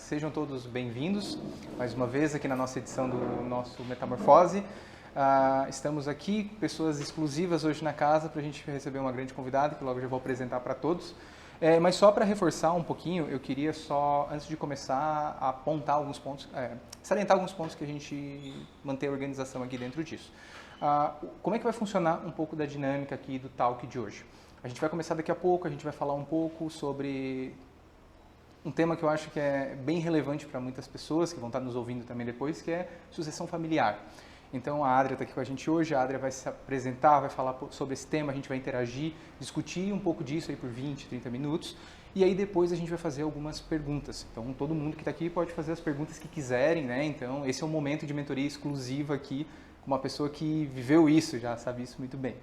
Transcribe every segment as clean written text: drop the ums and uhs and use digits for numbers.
Sejam todos bem-vindos mais uma vez aqui na nossa edição do nosso Metamorfose. Estamos aqui, pessoas exclusivas hoje na casa, para a gente receber uma grande convidada, que logo já vou apresentar para todos. Mas só para reforçar um pouquinho, eu queria só, antes de começar, apontar alguns pontos, salientar alguns pontos que a gente mantém a organização aqui dentro disso. Como é que vai funcionar um pouco da dinâmica aqui do talk de hoje? A gente vai começar daqui a pouco, a gente vai falar um pouco sobre um tema que eu acho que é bem relevante para muitas pessoas que vão estar nos ouvindo também depois, que é sucessão familiar. Então a Adria está aqui com a gente hoje, a Adria vai se apresentar, vai falar sobre esse tema, a gente vai interagir, discutir um pouco disso aí por 20, 30 minutos, e aí depois a gente vai fazer algumas perguntas. Então todo mundo que está aqui pode fazer as perguntas que quiserem, né? Então esse é um momento de mentoria exclusiva aqui, com uma pessoa que viveu isso, já sabe isso muito bem.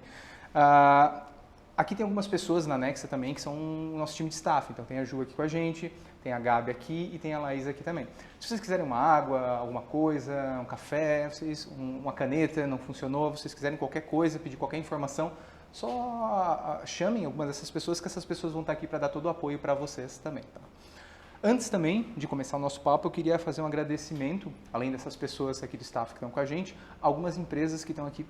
Aqui tem algumas pessoas na Nexa também que são o nosso time de staff. Então tem a Ju aqui com a gente, tem a Gabi aqui e tem a Laís aqui também. Se vocês quiserem uma água, alguma coisa, um café, uma caneta, não funcionou, vocês quiserem qualquer coisa, pedir qualquer informação, só chamem algumas dessas pessoas, que essas pessoas vão estar aqui para dar todo o apoio para vocês também. Tá? Antes também de começar o nosso papo, eu queria fazer um agradecimento, além dessas pessoas aqui do staff que estão com a gente, algumas empresas que estão aqui,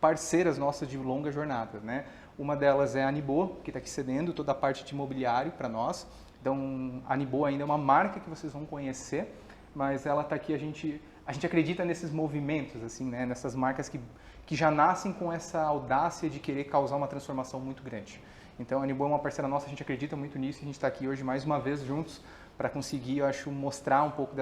parceiras nossas de longa jornada, né? Uma delas é a Anibo, que está aqui cedendo toda a parte de imobiliário para nós. Então, a Anibo ainda é uma marca que vocês vão conhecer, mas ela está aqui, a gente acredita nesses movimentos, assim, né? Nessas marcas que já nascem com essa audácia de querer causar uma transformação muito grande. Então, a Anibo é uma parceira nossa, a gente acredita muito nisso e a gente está aqui hoje mais uma vez juntos para conseguir, eu acho, mostrar um pouco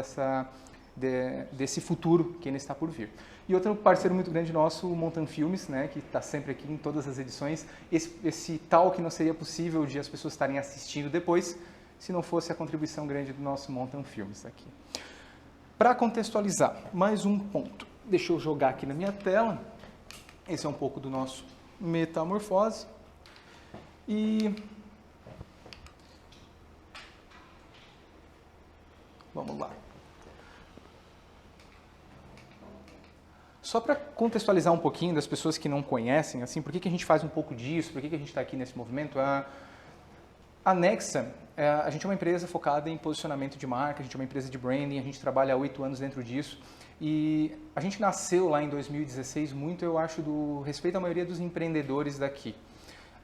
desse futuro que ainda está por vir. E outro parceiro muito grande nosso, o Montan Filmes, né, que está sempre aqui em todas as edições. Esse talk não seria possível de as pessoas estarem assistindo depois, se não fosse a contribuição grande do nosso Montan Filmes aqui. Para contextualizar, mais um ponto. Deixa eu jogar aqui na minha tela. Esse é um pouco do nosso Metamorfose. E vamos lá. Só para contextualizar um pouquinho das pessoas que não conhecem, assim, por que a gente faz um pouco disso, por que a gente está aqui nesse movimento, a Nexa, a gente é uma empresa focada em posicionamento de marca, a gente é uma empresa de branding, a gente trabalha há 8 anos dentro disso e a gente nasceu lá em 2016 muito, eu acho, do respeito à maioria dos empreendedores daqui.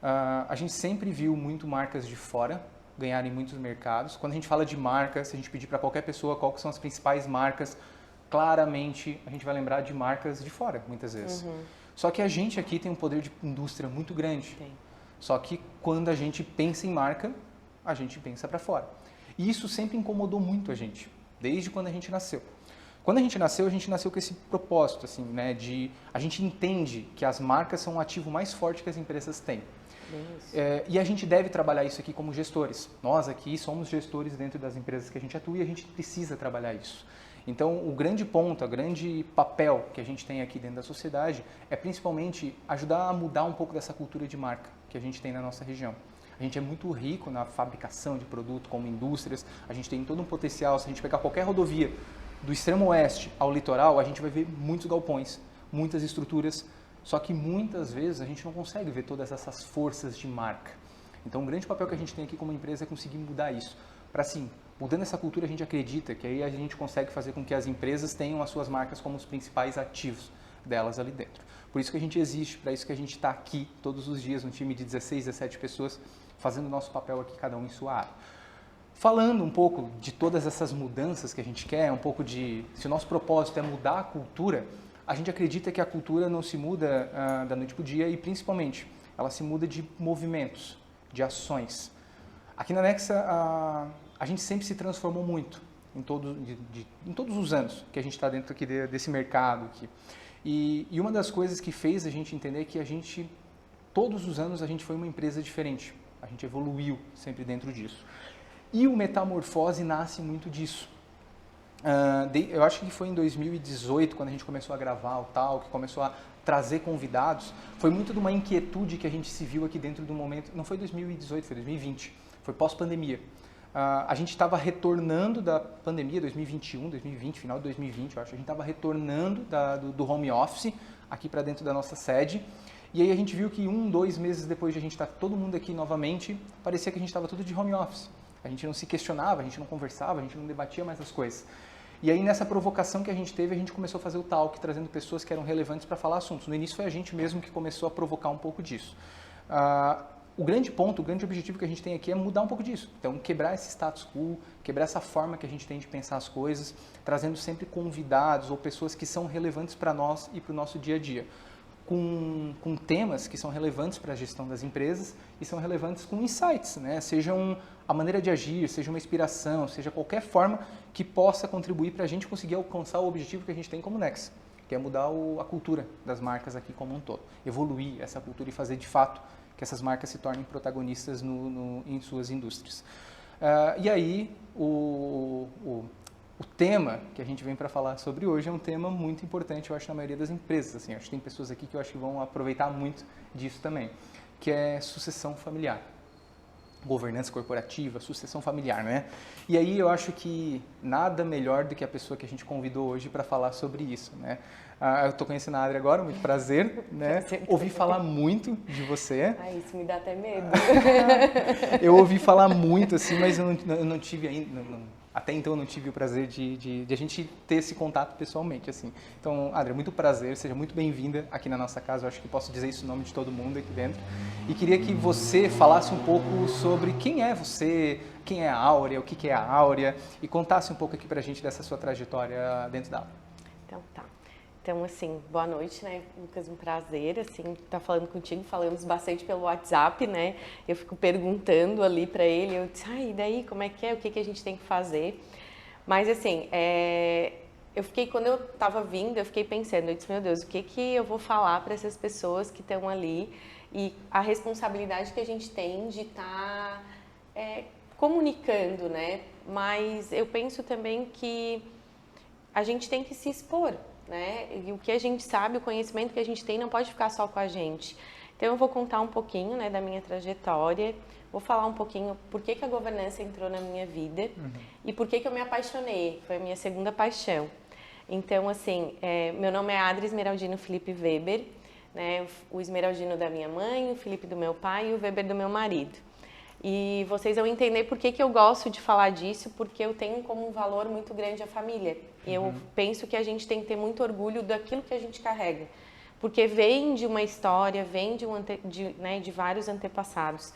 A gente sempre viu muito marcas de fora ganharem muitos mercados. Quando a gente fala de marcas, se a gente pedir para qualquer pessoa qual são as principais marcas, claramente a gente vai lembrar de marcas de fora, muitas vezes. Só que a gente aqui tem um poder de indústria muito grande. Tem. Só que quando a gente pensa em marca, a gente pensa para fora. E isso sempre incomodou muito a gente, desde quando a gente nasceu. Quando a gente nasceu com esse propósito, assim, né, a gente entende que as marcas são um ativo mais forte que as empresas têm. E a gente deve trabalhar isso aqui como gestores. Nós aqui somos gestores dentro das empresas que a gente atua e a gente precisa trabalhar isso. Então, o grande ponto, o grande papel que a gente tem aqui dentro da sociedade é principalmente ajudar a mudar um pouco dessa cultura de marca que a gente tem na nossa região. A gente é muito rico na fabricação de produto, como indústrias, a gente tem todo um potencial. Se a gente pegar qualquer rodovia do extremo oeste ao litoral, a gente vai ver muitos galpões, muitas estruturas, só que muitas vezes a gente não consegue ver todas essas forças de marca. Então, o grande papel que a gente tem aqui como empresa é conseguir mudar isso, para assim, mudando essa cultura, a gente acredita que aí a gente consegue fazer com que as empresas tenham as suas marcas como os principais ativos delas ali dentro. Por isso que a gente existe, para isso que a gente está aqui todos os dias, um time de 16, 17 pessoas, fazendo o nosso papel aqui, cada um em sua área. Falando um pouco de todas essas mudanças que a gente quer, um pouco de, se o nosso propósito é mudar a cultura, a gente acredita que a cultura não se muda da noite para o dia e, principalmente, ela se muda de movimentos, de ações. Aqui na Nexa, a gente sempre se transformou muito em todos os anos que a gente está dentro aqui desse mercado aqui. E uma das coisas que fez a gente entender é que todos os anos a gente foi uma empresa diferente. A gente evoluiu sempre dentro disso. E o Metamorfose nasce muito disso. Eu acho que foi em 2018, quando a gente começou a gravar o talk, começou a trazer convidados, foi muito de uma inquietude que a gente se viu aqui dentro do momento. Não foi 2018, foi 2020. Foi pós-pandemia. A gente estava retornando da pandemia, 2021, 2020, final de 2020, eu acho. A gente estava retornando do home office aqui para dentro da nossa sede. E aí a gente viu que 1, 2 meses depois de a gente estar todo mundo aqui novamente, parecia que a gente estava tudo de home office. A A gente não se questionava, a gente não conversava, a gente não debatia mais as coisas. E aí, nessa provocação que a gente teve, a gente começou a fazer o talk, trazendo pessoas que eram relevantes para falar assuntos. No início foi a gente mesmo que começou a provocar um pouco disso. O grande ponto, o grande objetivo que a gente tem aqui é mudar um pouco disso. Então, quebrar esse status quo, quebrar essa forma que a gente tem de pensar as coisas, trazendo sempre convidados ou pessoas que são relevantes para nós e para o nosso dia a dia. Com temas que são relevantes para a gestão das empresas e são relevantes com insights, né? Sejam a maneira de agir, seja uma inspiração, seja qualquer forma que possa contribuir para a gente conseguir alcançar o objetivo que a gente tem como Nexa, que é mudar a cultura das marcas aqui como um todo, evoluir essa cultura e fazer de fato que essas marcas se tornem protagonistas em suas indústrias. E aí, o tema que a gente vem para falar sobre hoje é um tema muito importante, eu acho, na maioria das empresas. Assim, acho que tem pessoas aqui que eu acho que vão aproveitar muito disso também, que é sucessão familiar. Governança corporativa, sucessão familiar, né? E aí eu acho que nada melhor do que a pessoa que a gente convidou hoje para falar sobre isso, né? Eu estou conhecendo a Adri agora, muito prazer, né? Ouvi falar muito de você. Ai, isso me dá até medo. Eu ouvi falar muito, assim, mas eu não tive ainda... Até então eu não tive o prazer de a gente ter esse contato pessoalmente, assim. Então, Adri, muito prazer, seja muito bem-vinda aqui na nossa casa, eu acho que posso dizer isso em nome de todo mundo aqui dentro. E queria que você falasse um pouco sobre quem é você, quem é a Áurea, o que é a Áurea, e contasse um pouco aqui pra gente dessa sua trajetória dentro da Áurea. Então, tá. Então, assim, boa noite, né, Lucas? Um prazer, assim, estar falando contigo. Falamos bastante pelo WhatsApp, né? Eu fico perguntando ali para ele, eu disse, e daí, como é? O que a gente tem que fazer? Mas, assim, quando eu estava vindo, eu fiquei pensando, eu disse, meu Deus, o que eu vou falar para essas pessoas que estão ali e a responsabilidade que a gente tem de estar comunicando, né? Mas eu penso também que a gente tem que se expor, né? E o que a gente sabe, o conhecimento que a gente tem não pode ficar só com a gente. Então eu vou contar um pouquinho, né, da minha trajetória, vou falar um pouquinho por que a governança entrou na minha vida e por que eu me apaixonei, foi a minha segunda paixão. Então, assim, meu nome é Adri Esmeraldino Felipe Weber, né, o Esmeraldino da minha mãe, o Felipe do meu pai e o Weber do meu marido. E vocês vão entender por que eu gosto de falar disso, porque eu tenho como um valor muito grande a família. Eu penso que a gente tem que ter muito orgulho daquilo que a gente carrega, porque vem de uma história, vem de vários antepassados.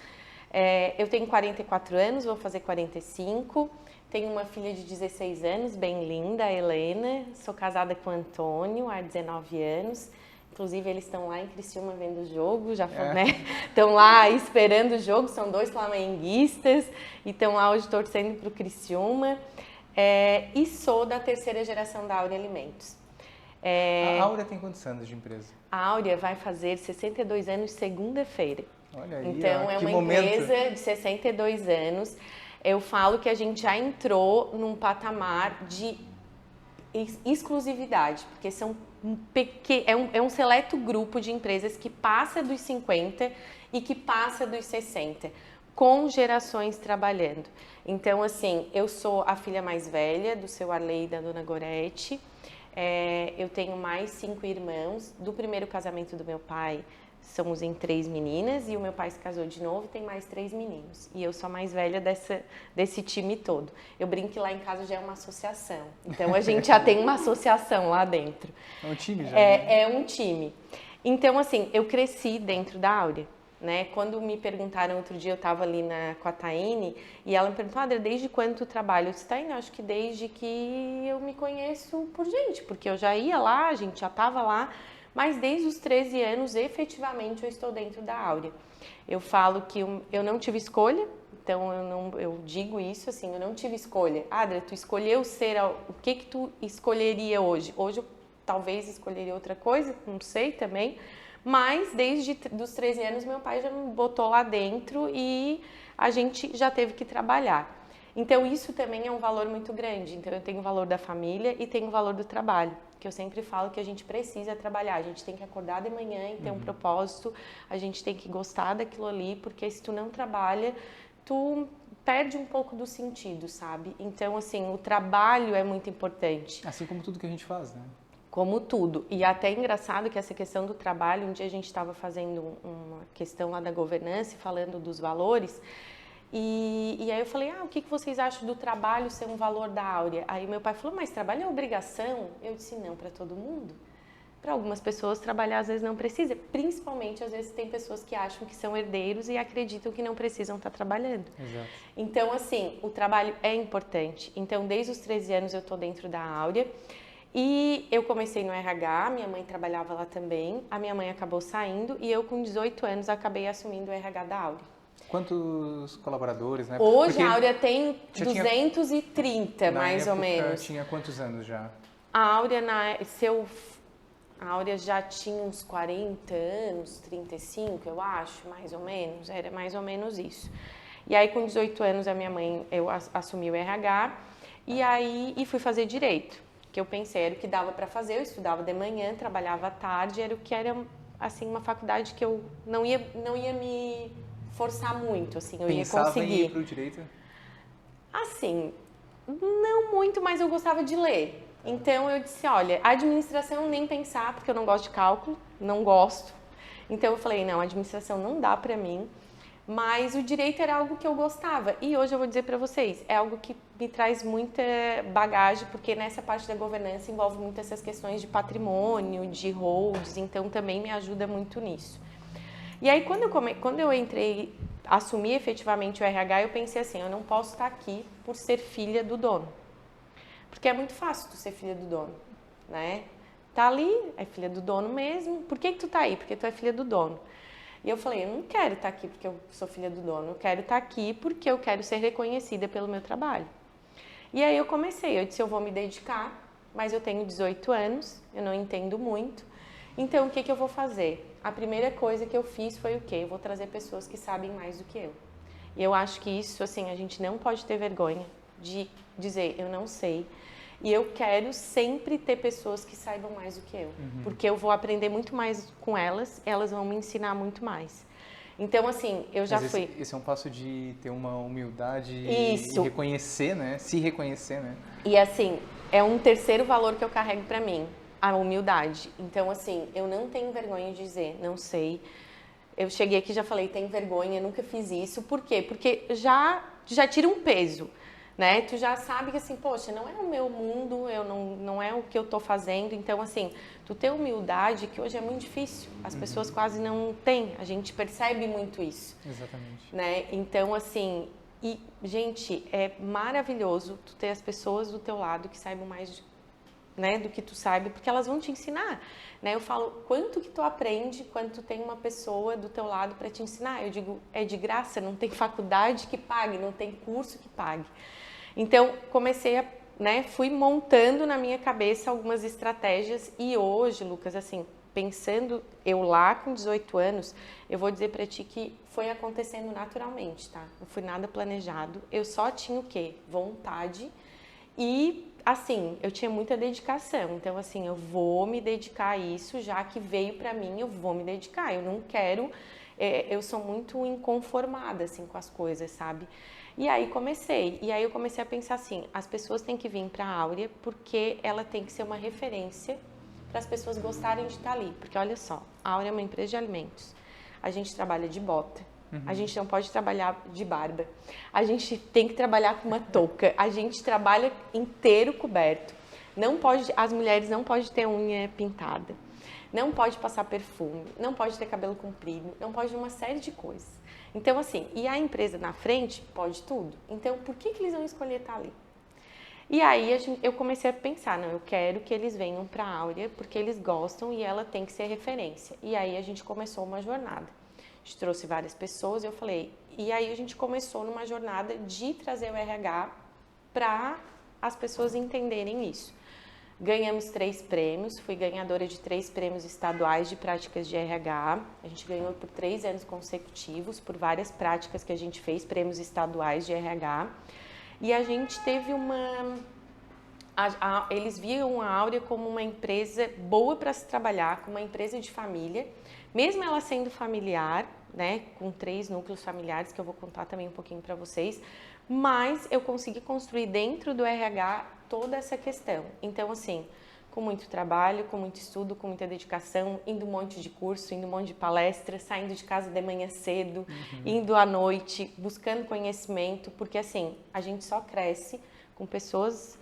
Eu tenho 44 anos, vou fazer 45, tenho uma filha de 16 anos, bem linda, a Helena, sou casada com o Antônio há 19 anos. Inclusive, eles estão lá em Criciúma vendo o jogo, estão lá esperando o jogo, são 2 flamenguistas e estão lá hoje torcendo para o Criciúma. E sou da 3ª geração da Áurea Alimentos. A Áurea tem quantos anos de empresa? A Áurea vai fazer 62 anos segunda-feira. Olha aí, então, é uma empresa de 62 anos. Eu falo que a gente já entrou num patamar de exclusividade, porque são é um seleto grupo de empresas que passa dos 50 e que passa dos 60, com gerações trabalhando. Então, assim, eu sou a filha mais velha do seu Arley e da dona Gorete. Eu tenho mais 5 irmãos. Do primeiro casamento do meu pai, somos em 3 meninas, e o meu pai se casou de novo, tem mais 3 meninos. E eu sou a mais velha desse time todo. Eu brinco que lá em casa já é uma associação. Então, a gente já tem uma associação lá dentro. É um time já? É um time. Então, assim, eu cresci dentro da Áurea, né? Quando me perguntaram, outro dia eu estava ali com a Taine, e ela me perguntou, Adri, desde quando tu trabalha? Eu disse, Taine, acho que desde que eu me conheço por gente, porque eu já ia lá, a gente já estava lá, mas desde os 13 anos, efetivamente, eu estou dentro da Áurea. Eu falo que eu não tive escolha, então eu digo isso assim, eu não tive escolha. Adri, tu escolheu ser, o que tu escolheria hoje? Hoje eu talvez escolheria outra coisa, não sei também, mas desde os 13 anos meu pai já me botou lá dentro e a gente já teve que trabalhar. Então isso também é um valor muito grande. Então eu tenho o valor da família e tenho o valor do trabalho, que eu sempre falo que a gente precisa trabalhar, a gente tem que acordar de manhã e ter um propósito, a gente tem que gostar daquilo ali, porque se tu não trabalha, tu perde um pouco do sentido, sabe? Então, assim, o trabalho é muito importante. Assim como tudo que a gente faz, né? Como tudo. E até é engraçado que essa questão do trabalho, um dia a gente estava fazendo uma questão lá da governança, falando dos valores, E aí eu falei, o que vocês acham do trabalho ser um valor da Áurea? Aí meu pai falou, mas trabalho é obrigação? Eu disse, não, para todo mundo. Para algumas pessoas, trabalhar às vezes não precisa. Principalmente, às vezes, tem pessoas que acham que são herdeiros e acreditam que não precisam estar trabalhando. Exato. Então, assim, o trabalho é importante. Então, desde os 13 anos eu estou dentro da Áurea. E eu comecei no RH, minha mãe trabalhava lá também. A minha mãe acabou saindo e eu, com 18 anos, acabei assumindo o RH da Áurea. Quantos colaboradores, né? Hoje Porque a Áurea tem já 230, mais ou menos. Tinha quantos anos já? A Áurea, a Áurea já tinha uns 40 anos, 35, eu acho, mais ou menos. Era mais ou menos isso. E aí, com 18 anos, a minha mãe, eu assumi o RH e fui fazer Direito. Que eu pensei, era o que dava para fazer. Eu estudava de manhã, trabalhava à tarde, era o que era, assim, uma faculdade que eu não ia me forçar muito, assim, eu ia conseguir. Pensava em ir pro Direito? Assim, não muito, mas eu gostava de ler. Então eu disse, olha, administração nem pensar, porque eu não gosto de cálculo, não gosto. Então eu falei, não, administração não dá pra mim, mas o direito era algo que eu gostava. E hoje eu vou dizer pra vocês, é algo que me traz muita bagagem, porque nessa parte da governança envolve muito essas questões de patrimônio, de holds, então também me ajuda muito nisso. E aí quando eu entrei, assumi efetivamente o RH, eu pensei assim, eu não posso estar aqui por ser filha do dono. Porque é muito fácil tu ser filha do dono, né? Tá ali, é filha do dono mesmo. Por que tu tá aí? Porque tu é filha do dono. E eu falei, eu não quero estar aqui porque eu sou filha do dono. Eu quero estar aqui porque eu quero ser reconhecida pelo meu trabalho. E aí eu disse, eu vou me dedicar, mas eu tenho 18 anos, eu não entendo muito. Então, o que eu vou fazer? A primeira coisa que eu fiz foi o quê? Eu vou trazer pessoas que sabem mais do que eu. E eu acho que isso, assim, a gente não pode ter vergonha de dizer, eu não sei. E eu quero sempre ter pessoas que saibam mais do que eu. Porque eu vou aprender muito mais com elas, elas vão me ensinar muito mais. Então, assim, eu já fui... Esse é um passo de ter uma humildade Isso. E reconhecer, né? Se reconhecer, né? E, assim, é um terceiro valor que eu carrego pra mim, a humildade. Então, assim, eu não tenho vergonha de dizer, não sei. Eu cheguei aqui e já falei, tenho vergonha, nunca fiz isso. Por quê? Porque já tira um peso. Né? Tu já sabe que assim, poxa, não é o meu mundo, não é o que eu tô fazendo. Então, assim, tu ter humildade, que hoje é muito difícil. As pessoas quase não têm. A gente percebe muito isso. Exatamente. Né? Então, assim, gente, é maravilhoso tu ter as pessoas do teu lado que saibam mais, né, do que tu sabe, porque elas vão te ensinar. Né? Eu falo, quanto que tu aprende quando tu tem uma pessoa do teu lado para te ensinar? Eu digo, é de graça, não tem faculdade que pague, não tem curso que pague. Então, fui montando na minha cabeça algumas estratégias e hoje, Lucas, assim, pensando eu lá com 18 anos, eu vou dizer pra ti que foi acontecendo naturalmente, tá? Não foi nada planejado, eu só tinha o quê? Vontade e, assim, eu tinha muita dedicação. Então, assim, eu vou me dedicar a isso, já que veio pra mim, eu vou me dedicar. Eu não quero... eu sou muito inconformada, assim, com as coisas, sabe? E aí eu comecei a pensar assim, as pessoas têm que vir para a Áurea porque ela tem que ser uma referência para as pessoas gostarem de estar ali. Porque olha só, a Áurea é uma empresa de alimentos, a gente trabalha de bota, a gente não pode trabalhar de barba, a gente tem que trabalhar com uma touca, a gente trabalha inteiro coberto, as mulheres não podem ter unha pintada, não pode passar perfume, não pode ter cabelo comprido, não pode uma série de coisas. Então, assim, e a empresa na frente pode tudo. Então, por que eles vão escolher estar ali? E aí eu comecei a pensar, não, eu quero que eles venham para a Áurea porque eles gostam e ela tem que ser referência. E aí a gente começou uma jornada. A gente trouxe várias pessoas, eu falei, e aí a gente começou numa jornada de trazer o RH para as pessoas entenderem isso. Ganhamos 3 prêmios, fui ganhadora de 3 prêmios estaduais de práticas de RH. A gente ganhou por 3 anos consecutivos, por várias práticas que a gente fez, prêmios estaduais de RH. E a gente teve eles viam a Áurea como uma empresa boa para se trabalhar, como uma empresa de família, mesmo ela sendo familiar, né, com 3 núcleos familiares, que eu vou contar também um pouquinho para vocês, mas eu consegui construir dentro do RH toda essa questão. Então, assim, com muito trabalho, com muito estudo, com muita dedicação, indo um monte de curso, indo um monte de palestra, saindo de casa de manhã cedo, indo à noite, buscando conhecimento, porque assim, a gente só cresce com pessoas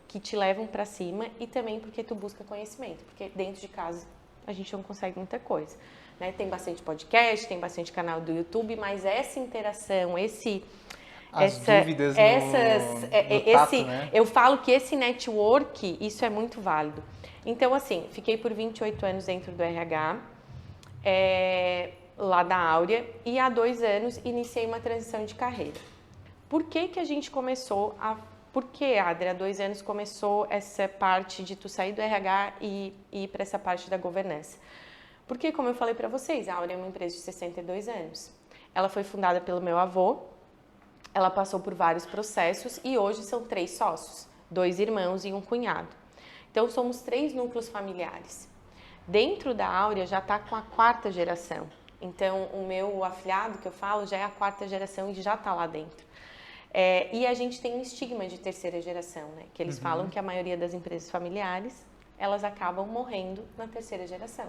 que te levam para cima e também porque tu busca conhecimento, porque dentro de casa a gente não consegue muita coisa, né? Tem bastante podcast, tem bastante canal do YouTube, mas essa interação, Dúvidas no tato, né? eu falo que esse network, isso é muito válido. Então, assim, fiquei por 28 anos dentro do RH, lá da Áurea, e há 2 anos iniciei uma transição de carreira. Por que que a gente começou a... Por que, Adri, há 2 anos começou essa parte de tu sair do RH e ir para essa parte da governança? Porque, como eu falei para vocês, a Áurea é uma empresa de 62 anos. Ela foi fundada pelo meu avô, ela passou por vários processos e hoje são 3 sócios, 2 irmãos e um cunhado. Então, somos 3 núcleos familiares. Dentro da Áurea já está com a 4ª geração. Então, o meu afilhado, que eu falo, já é a 4ª geração e já está lá dentro. E a gente tem um estigma de 3ª geração, né? Que eles falam que a maioria das empresas familiares, elas acabam morrendo na 3ª geração.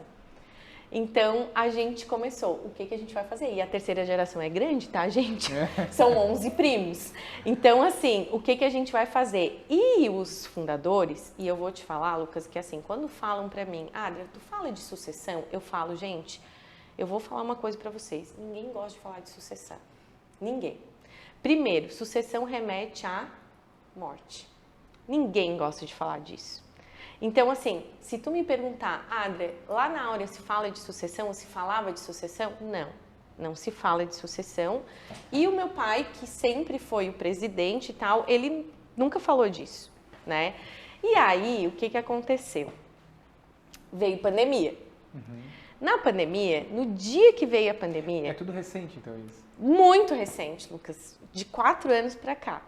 Então, a gente começou, o que a gente vai fazer? E a 3ª geração é grande, tá, gente? São 11 primos. Então, assim, o que a gente vai fazer? E os fundadores, e eu vou te falar, Lucas, que assim, quando falam pra mim, Adria, tu fala de sucessão? Eu falo, gente, eu vou falar uma coisa pra vocês, ninguém gosta de falar de sucessão. Ninguém. Primeiro, sucessão remete à morte. Ninguém gosta de falar disso. Então, assim, se tu me perguntar, Adria, lá na Áurea se fala de sucessão ou se falava de sucessão? Não, não se fala de sucessão. E o meu pai, que sempre foi o presidente e tal, ele nunca falou disso, né? E aí, o que aconteceu? Veio pandemia. Na pandemia, no dia que veio a pandemia... É tudo recente, então, isso? Muito recente, Lucas, de 4 anos para cá.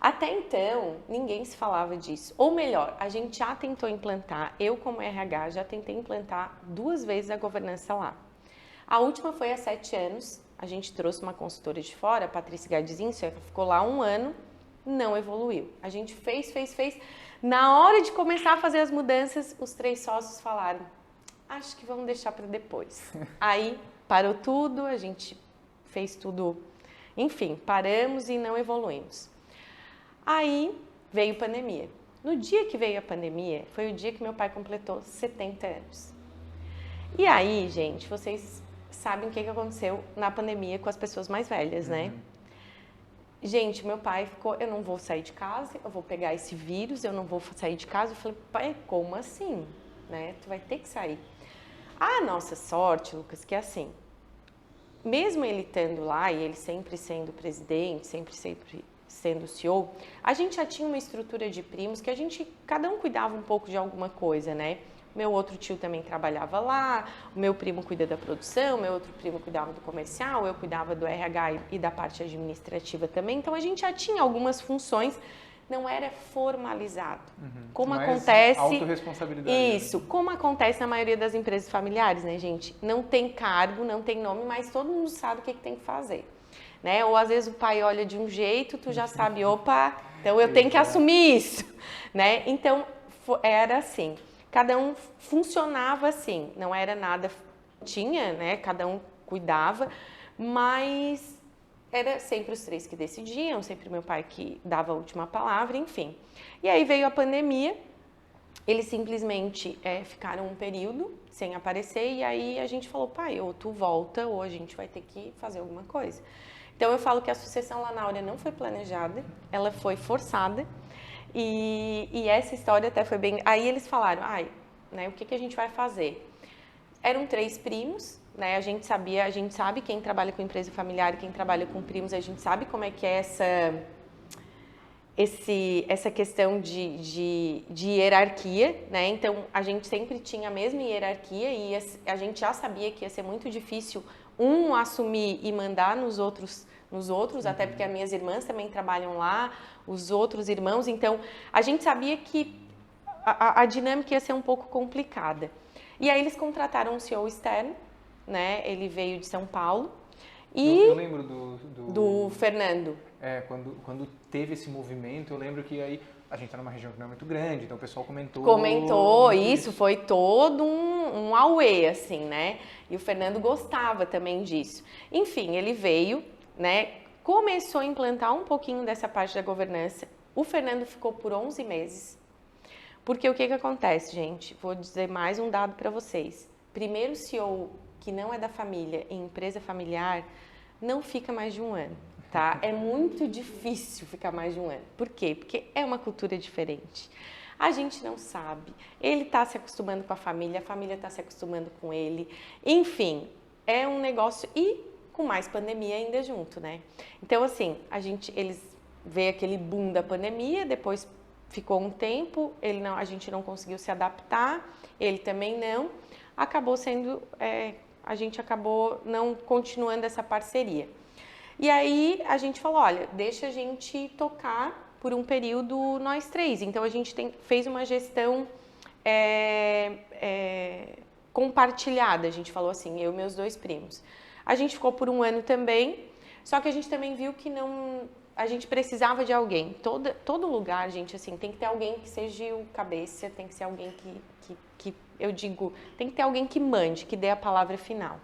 Até então, ninguém se falava disso. Ou melhor, a gente já tentou implantar, eu como RH já tentei implantar 2 vezes a governança lá. A última foi há 7 anos, a gente trouxe uma consultora de fora, a Patrícia Gadzinho, ficou lá 1 ano, não evoluiu. A gente fez. Na hora de começar a fazer as mudanças, os 3 sócios falaram, acho que vamos deixar para depois. Aí parou tudo, a gente fez tudo, enfim, paramos e não evoluímos. Aí veio a pandemia. No dia que veio a pandemia, foi o dia que meu pai completou 70 anos. E aí, gente, vocês sabem o que aconteceu na pandemia com as pessoas mais velhas, né? Gente, meu pai ficou, eu não vou sair de casa, eu vou pegar esse vírus, eu não vou sair de casa. Eu falei, pai, como assim? Né? Tu vai ter que sair. A nossa sorte, Lucas, que é assim, mesmo ele estando lá e ele sempre sendo presidente, sempre sendo CEO, a gente já tinha uma estrutura de primos que cada um cuidava um pouco de alguma coisa, né? Meu outro tio também trabalhava lá, o meu primo cuida da produção, meu outro primo cuidava do comercial, eu cuidava do RH e da parte administrativa também. Então, a gente já tinha algumas funções, não era formalizado. Como acontece... autorresponsabilidade. Isso, como acontece na maioria das empresas familiares, né, gente? Não tem cargo, não tem nome, mas todo mundo sabe o que tem que fazer. Né? Ou às vezes o pai olha de um jeito, tu já sabe, opa, então eu tenho que assumir isso, né? Então, era assim, cada um funcionava assim, não era nada, tinha, né? Cada um cuidava, mas era sempre os 3 que decidiam, sempre meu pai que dava a última palavra, enfim. E aí veio a pandemia, eles simplesmente ficaram um período sem aparecer, e aí a gente falou, pai, ou tu volta, ou a gente vai ter que fazer alguma coisa. Então, eu falo que a sucessão lá na Áurea não foi planejada, ela foi forçada, e essa história até foi bem... Aí eles falaram, né, o que a gente vai fazer? Eram 3 primos, né, a gente sabe quem trabalha com empresa familiar e quem trabalha com primos, a gente sabe como é que é essa questão de hierarquia, né? Então, a gente sempre tinha a mesma hierarquia e a gente já sabia que ia ser muito difícil um assumir e mandar nos outros, até porque as minhas irmãs também trabalham lá, os outros irmãos, então a gente sabia que a dinâmica ia ser um pouco complicada. E aí eles contrataram um CEO externo, né? Ele veio de São Paulo. E eu lembro do Fernando. Quando teve esse movimento, eu lembro que aí a gente está numa região que não é muito grande, então o pessoal comentou... Comentou, isso foi todo um auê, assim, né? E o Fernando gostava também disso. Enfim, ele veio, né? Começou a implantar um pouquinho dessa parte da governança. O Fernando ficou por 11 meses. Porque o que acontece, gente? Vou dizer mais um dado para vocês. Primeiro CEO que não é da família em empresa familiar não fica mais de um ano, tá? É muito difícil ficar mais de um ano. Por quê? Porque é uma cultura diferente. A gente não sabe. Ele está se acostumando com a família está se acostumando com ele. Enfim, é um negócio e com mais pandemia ainda junto, né? Então, assim, eles veio aquele boom da pandemia, depois ficou um tempo, a gente não conseguiu se adaptar, ele também não. A gente acabou não continuando essa parceria. E aí a gente falou, olha, deixa a gente tocar por um período nós três. Então a gente fez uma gestão compartilhada, a gente falou assim, eu e meus 2 primos. A gente ficou por um ano também, só que a gente também viu que a gente precisava de alguém. Todo lugar, gente, assim, tem que ter alguém que seja o cabeça, tem que ser alguém que eu digo, tem que ter alguém que mande, que dê a palavra final.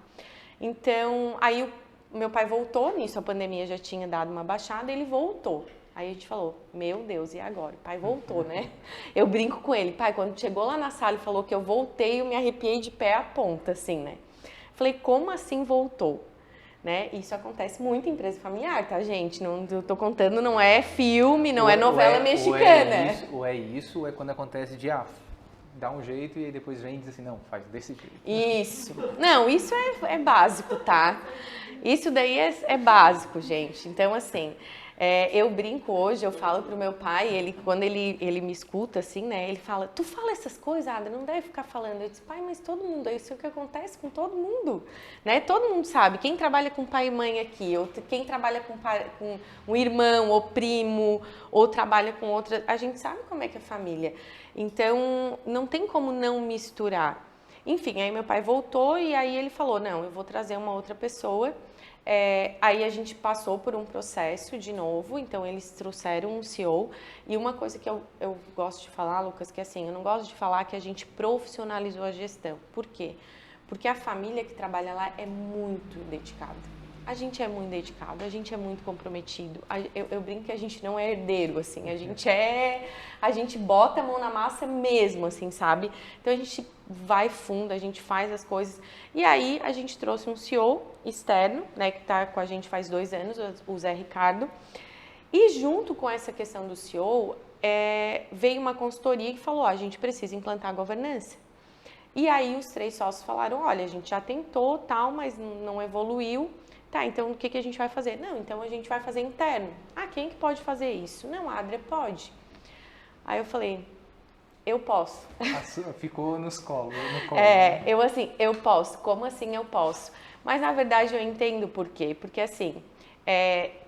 Então, aí o meu pai voltou, nisso a pandemia já tinha dado uma baixada, ele voltou. Aí a gente falou, meu Deus, e agora? O pai voltou, né? Eu brinco com ele, pai, quando chegou lá na sala e falou que eu voltei, eu me arrepiei de pé a ponta, assim, né? Falei, como assim voltou? Né? Isso acontece muito em empresa familiar, tá, gente? Não tô contando, não é filme, não é novela mexicana. Ou é quando acontece de dá um jeito e aí depois vem e diz assim, não, faz desse jeito. Isso. Não, isso é básico, tá? Isso daí é básico, gente. Então, assim, eu brinco hoje, eu falo pro meu pai, quando ele me escuta, assim, né? Ele fala, tu fala essas coisas, Ada, não deve ficar falando. Eu disse, pai, mas todo mundo, isso é o que acontece com todo mundo, né? Todo mundo sabe, quem trabalha com pai e mãe aqui, ou quem trabalha com um irmão ou primo, ou trabalha com outra, a gente sabe como é que é a família. Então, não tem como não misturar. Enfim, aí meu pai voltou e aí ele falou, não, eu vou trazer uma outra pessoa. Aí a gente passou por um processo de novo, então eles trouxeram um CEO. E uma coisa que eu gosto de falar, Lucas, que assim, eu não gosto de falar que a gente profissionalizou a gestão. Por quê? Porque a família que trabalha lá é muito dedicada. A gente é muito dedicado, a gente é muito comprometido. Eu brinco que a gente não é herdeiro, assim, a gente bota a mão na massa mesmo, assim, sabe? Então a gente vai fundo, a gente faz as coisas. E aí a gente trouxe um CEO externo, né, que tá com a gente faz 2 anos, o Zé Ricardo. E junto com essa questão do CEO, veio uma consultoria que falou, a gente precisa implantar a governança. E aí os 3 sócios falaram, olha, a gente já tentou, tal, mas não evoluiu. Tá, então o que a gente vai fazer? Não, então a gente vai fazer interno. Ah, quem que pode fazer isso? Não, a Adria pode. Aí eu falei, eu posso. Ficou no colo. Eu posso. Como assim eu posso? Mas na verdade eu entendo por quê. Porque assim,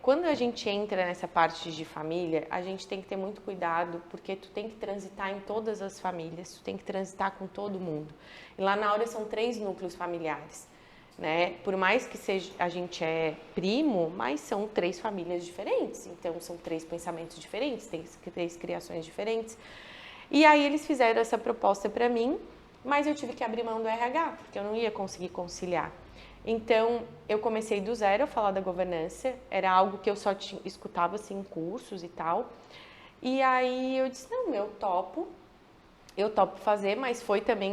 quando a gente entra nessa parte de família, a gente tem que ter muito cuidado, porque tu tem que transitar em todas as famílias, tu tem que transitar com todo mundo. E lá na Áurea são 3 núcleos familiares. Né? Por mais que a gente é primo, mas são 3 famílias diferentes, então são 3 pensamentos diferentes, tem 3 criações diferentes. E aí eles fizeram essa proposta para mim, mas eu tive que abrir mão do RH, porque eu não ia conseguir conciliar. Então eu comecei do zero a falar da governança, era algo que eu só escutava assim, em cursos e tal. E aí eu disse, não, eu topo fazer, mas foi também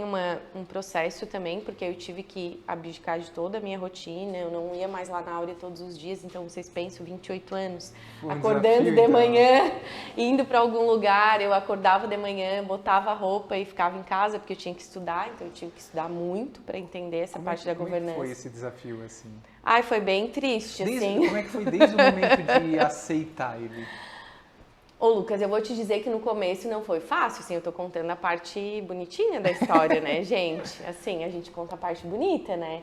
um processo também, porque eu tive que abdicar de toda a minha rotina, eu não ia mais lá na Áurea todos os dias, então vocês pensam, 28 anos, acordando de manhã, indo para algum lugar, eu acordava de manhã, botava a roupa e ficava em casa, porque eu tinha que estudar, então eu tive que estudar muito para entender essa parte da governança. Como foi esse desafio, assim? Ai, foi bem triste, assim. Como é que foi desde o momento de aceitar ele? Ô Lucas, eu vou te dizer que no começo não foi fácil, assim, eu tô contando a parte bonitinha da história, né, gente? Assim, a gente conta a parte bonita, né?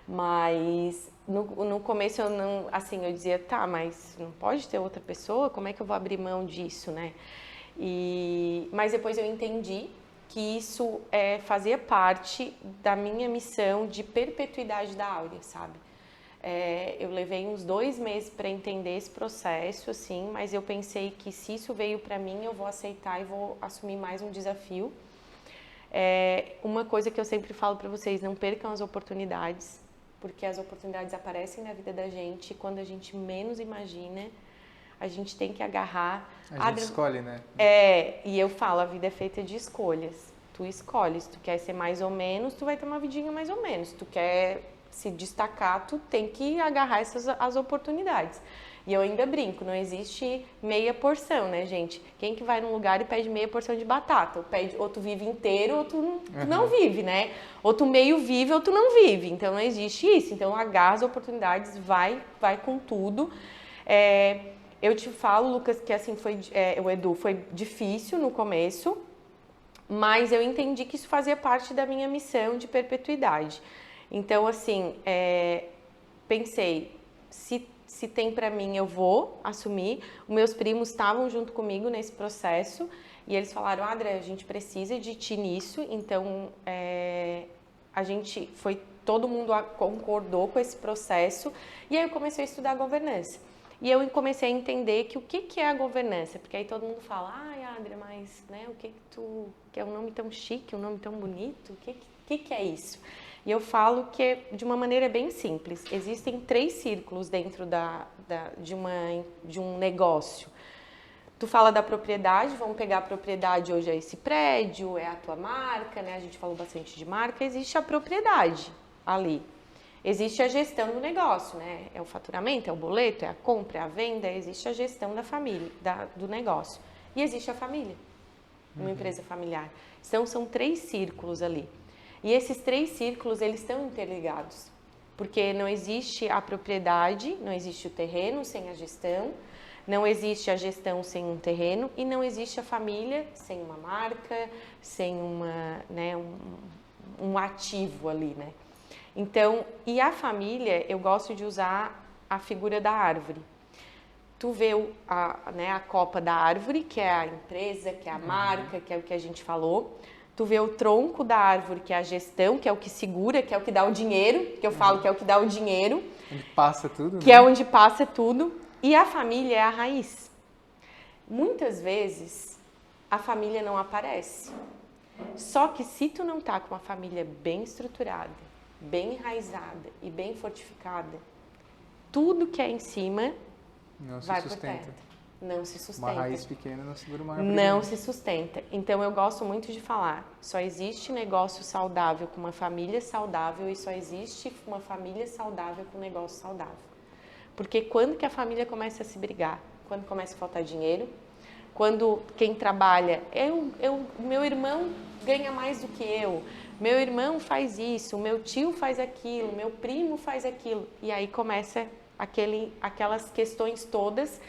Mas no começo eu não, assim, eu dizia, tá, mas não pode ter outra pessoa? Como é que eu vou abrir mão disso, né? Mas depois eu entendi que isso fazia parte da minha missão de perpetuidade da Áurea, sabe? Eu levei uns 2 meses para entender esse processo, assim, mas eu pensei que se isso veio para mim, eu vou aceitar e vou assumir mais um desafio. Uma coisa que eu sempre falo para vocês, não percam as oportunidades, porque as oportunidades aparecem na vida da gente e quando a gente menos imagina, a gente tem que agarrar. A gente escolhe, né? E eu falo, a vida é feita de escolhas. Tu escolhes, se tu quer ser mais ou menos, tu vai ter uma vidinha mais ou menos. Se tu quer se destacar, tu tem que agarrar as oportunidades. E eu ainda brinco, não existe meia porção, né, gente? Quem que vai num lugar e pede meia porção de batata? Ou tu vive inteiro, ou tu não vive, né? Ou tu meio vive, ou tu não vive. Então, não existe isso. Então, agarra as oportunidades, vai com tudo. Eu te falo, Lucas, que assim, o Edu foi difícil no começo, mas eu entendi que isso fazia parte da minha missão de perpetuidade. Então, assim, pensei, se tem pra mim, eu vou assumir. Os meus primos estavam junto comigo nesse processo e eles falaram, Adri, a gente precisa de ti nisso. Então, todo mundo concordou com esse processo e aí eu comecei a estudar governança. E eu comecei a entender que o que é a governança, porque aí todo mundo fala, ai, Adri, mas né, que é um nome tão chique, um nome tão bonito, o que é isso? E eu falo que é de uma maneira bem simples. Existem 3 círculos dentro de um negócio. Tu fala da propriedade, vamos pegar a propriedade hoje é esse prédio, é a tua marca, né? A gente falou bastante de marca, existe a propriedade ali. Existe a gestão do negócio, né? É o faturamento, é o boleto, é a compra, é a venda, existe a gestão da família, do negócio. E existe a família, uma empresa familiar. Então, são 3 círculos ali. E esses 3 círculos, eles estão interligados. Porque não existe a propriedade, não existe o terreno sem a gestão, não existe a gestão sem um terreno e não existe a família sem uma marca, sem um ativo ali, né? Então, e a família, eu gosto de usar a figura da árvore. Tu vê a copa da árvore, que é a empresa, que é a marca, que é o que a gente falou. Tu vê o tronco da árvore, que é a gestão, que é o que segura, que é o que dá o dinheiro, que eu falo que é o que dá o dinheiro. Onde passa tudo, que é onde passa tudo. E a família é a raiz. Muitas vezes, a família não aparece. Só que se tu não tá com uma família bem estruturada, bem enraizada e bem fortificada, tudo que é em cima vai por terra. Não se sustenta. Uma raiz pequena não segura uma árvore. Não se sustenta. Então, eu gosto muito de falar, só existe negócio saudável com uma família saudável e só existe uma família saudável com um negócio saudável. Porque quando que a família começa a se brigar? Quando começa a faltar dinheiro? Quando quem trabalha, meu irmão ganha mais do que eu, meu irmão faz isso, meu tio faz aquilo, meu primo faz aquilo. E aí começa aquelas questões todas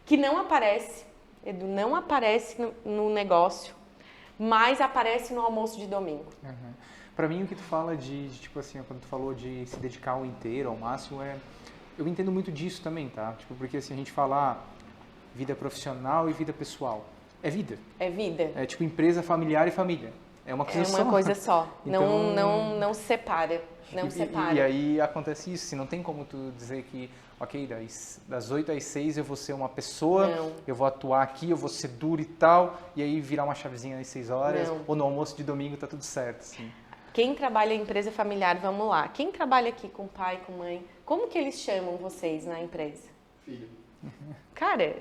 que não aparece, Edu, não aparece no negócio, mas aparece no almoço de domingo. Uhum. Para mim, o que tu fala tipo assim, quando tu falou de se dedicar ao inteiro, ao máximo, eu entendo muito disso também, tá? Tipo, porque assim, a gente fala vida profissional e vida pessoal. É vida. É vida. É tipo empresa, familiar e família. É uma coisa só. É uma coisa só. Então, não se separa. Não separa. E aí acontece isso, não tem como tu dizer que, ok, das 8 às 6 eu vou ser uma pessoa, eu vou atuar aqui, eu vou ser duro e tal, e aí virar uma chavezinha às 6 horas, ou no almoço de domingo tá tudo certo, assim. Quem trabalha em empresa familiar, vamos lá. Quem trabalha aqui com pai, com mãe, como que eles chamam vocês na empresa? Filho. Cara,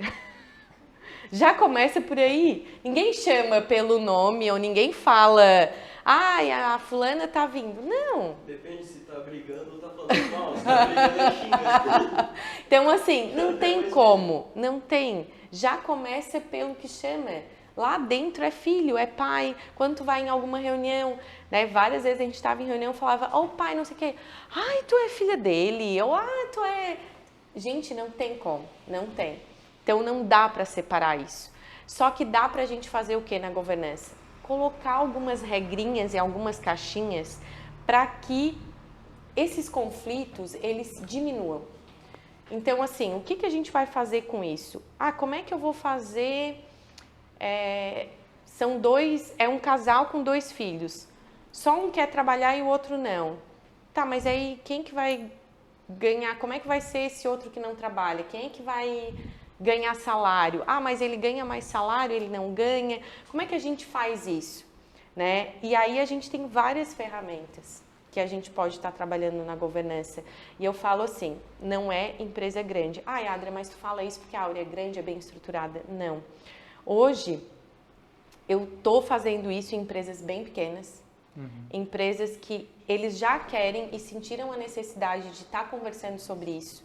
já começa por aí. Ninguém chama pelo nome ou ninguém fala, ai, a fulana tá vindo. Não. Depende se tá brigando ou tá falando mal. Se tá brigando, é xinga. Então, assim, não tem como. Não tem. Já começa pelo que chama. Lá dentro é filho, é pai. Quando tu vai em alguma reunião, né? Várias vezes a gente estava em reunião e falava, ó, pai, não sei o quê. Ai, tu é filha dele. Ou, tu é... Gente, não tem como. Não tem. Então, não dá para separar isso. Só que dá para a gente fazer o que na governança? Colocar algumas regrinhas e algumas caixinhas para que esses conflitos, eles diminuam. Então, assim, o que a gente vai fazer com isso? Como é que eu vou fazer... É um casal com 2 filhos. Só um quer trabalhar e o outro não. Tá, mas aí quem que vai ganhar, como é que vai ser esse outro que não trabalha? Quem é que vai ganhar salário? Ah, mas ele ganha mais salário, ele não ganha. Como é que a gente faz isso? Né? E aí a gente tem várias ferramentas que a gente pode estar trabalhando na governança. E eu falo assim, não é empresa grande. Ai, Adria, mas tu fala isso porque a Áurea é grande, é bem estruturada. Não. Hoje, eu estou fazendo isso em empresas bem pequenas, empresas que eles já querem e sentiram a necessidade de estar conversando sobre isso.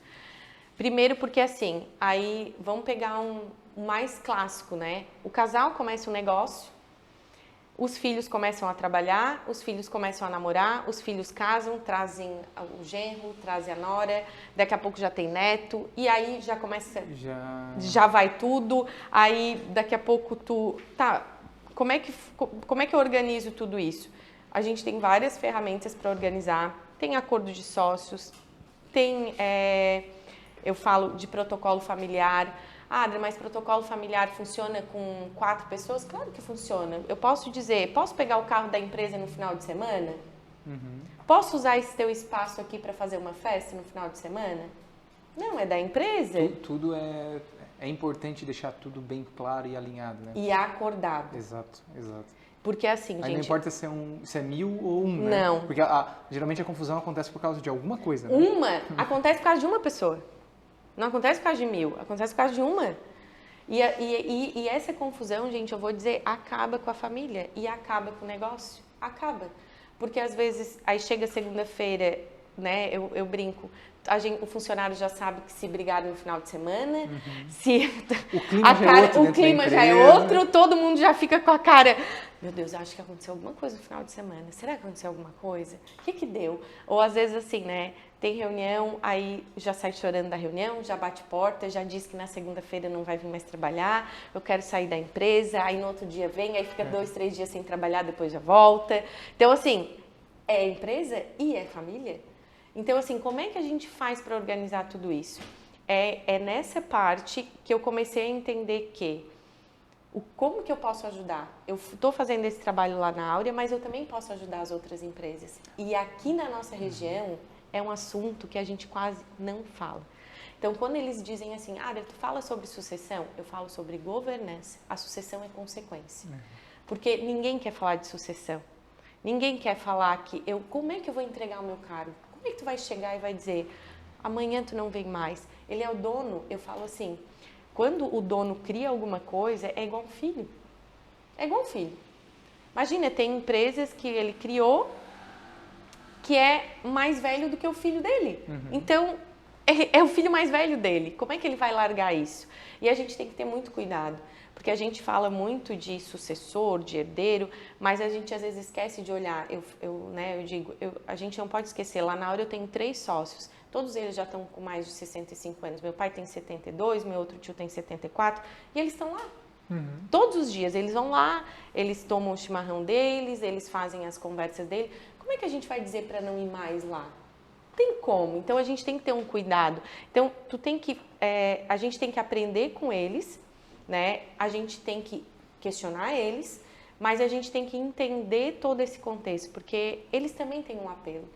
Primeiro porque assim, aí vamos pegar um mais clássico, né? O casal começa um negócio, os filhos começam a trabalhar, os filhos começam a namorar, os filhos casam, trazem o genro, trazem a nora, daqui a pouco já tem neto, e aí já começa, já vai tudo, aí daqui a pouco como é que eu organizo tudo isso? A gente tem várias ferramentas para organizar, tem acordo de sócios, tem, eu falo de protocolo familiar. Ah, Adria, mas protocolo familiar funciona com 4 pessoas? Claro que funciona. Eu posso dizer, posso pegar o carro da empresa no final de semana? Posso usar esse teu espaço aqui para fazer uma festa no final de semana? Não, é da empresa. Tudo é importante deixar tudo bem claro e alinhado, né? E acordado. Exato. Porque assim, Aí gente... não importa se é 1000 ou 1, né? Não. Porque geralmente a confusão acontece por causa de alguma coisa, né? Acontece por causa de uma pessoa. Não acontece por causa de 1000, acontece por causa de uma. E essa confusão, gente, eu vou dizer, acaba com a família e acaba com o negócio. Acaba. Porque às vezes, aí chega segunda-feira, né, eu brinco, o funcionário já sabe que se brigaram no final de semana, o clima já é outro, todo mundo já fica com a cara, meu Deus, acho que aconteceu alguma coisa no final de semana, será que aconteceu alguma coisa? O que deu? Ou às vezes assim, né, tem reunião, aí já sai chorando da reunião, já bate porta, já diz que na segunda-feira não vai vir mais trabalhar, eu quero sair da empresa, aí no outro dia vem, aí fica 2, 3 dias sem trabalhar, depois já volta. Então assim, é empresa e é família. Então, assim, como é que a gente faz para organizar tudo isso? É nessa parte que eu comecei a entender que como que eu posso ajudar? Eu estou fazendo esse trabalho lá na Áurea, mas eu também posso ajudar as outras empresas. E aqui na nossa região é um assunto que a gente quase não fala. Então, quando eles dizem assim, tu fala sobre sucessão, eu falo sobre governança. A sucessão é consequência. Porque ninguém quer falar de sucessão. Ninguém quer falar que como é que eu vou entregar o meu cargo? Como é que tu vai chegar e vai dizer, amanhã tu não vem mais? Ele é o dono. Eu falo assim, quando o dono cria alguma coisa, é igual um filho. É igual um filho. Imagina, tem empresas que ele criou que é mais velho do que o filho dele. Então, é o filho mais velho dele. Como é que ele vai largar isso? E a gente tem que ter muito cuidado. Porque a gente fala muito de sucessor, de herdeiro, mas a gente às vezes esquece de olhar. A gente não pode esquecer, lá na Áurea eu tenho 3 sócios, todos eles já estão com mais de 65 anos. Meu pai tem 72, meu outro tio tem 74, e eles estão lá. Todos os dias, eles vão lá, eles tomam o chimarrão deles, eles fazem as conversas deles. Como é que a gente vai dizer para não ir mais lá? Não tem como, então a gente tem que ter um cuidado. Então, a gente tem que aprender com eles, né? A gente tem que questionar eles, mas a gente tem que entender todo esse contexto, porque eles também têm um apelo.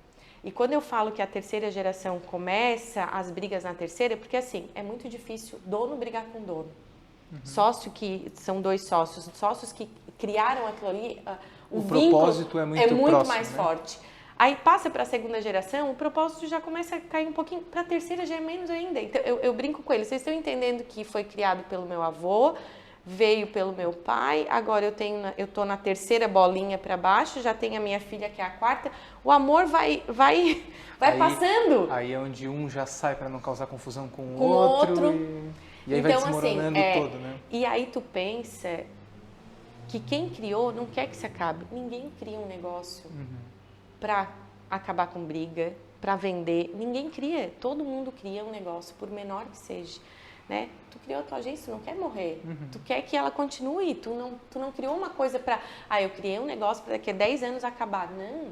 E quando eu falo que a terceira geração começa as brigas na terceira, porque assim, é muito difícil dono brigar com dono. Sócio que são 2 sócios que criaram aquilo ali, o vínculo propósito é muito próximo, mais né? forte. Aí passa para a segunda geração, o propósito já começa a cair um pouquinho, para a terceira já é menos ainda. Então eu brinco com eles, vocês estão entendendo que foi criado pelo meu avô, veio pelo meu pai, agora eu estou na terceira bolinha para baixo, já tenho a minha filha que é a 4ª, o amor vai passando. Aí é onde um já sai para não causar confusão com o outro. E aí então, vai desmoronando todo, né? E aí tu pensa que quem criou não quer que se acabe. Ninguém cria um negócio para acabar com briga, para vender. Ninguém cria. Todo mundo cria um negócio, por menor que seja. Né? Tu criou a tua agência, tu não quer morrer. Tu quer que ela continue. Tu não criou uma coisa para... eu criei um negócio para daqui a 10 anos acabar. Não.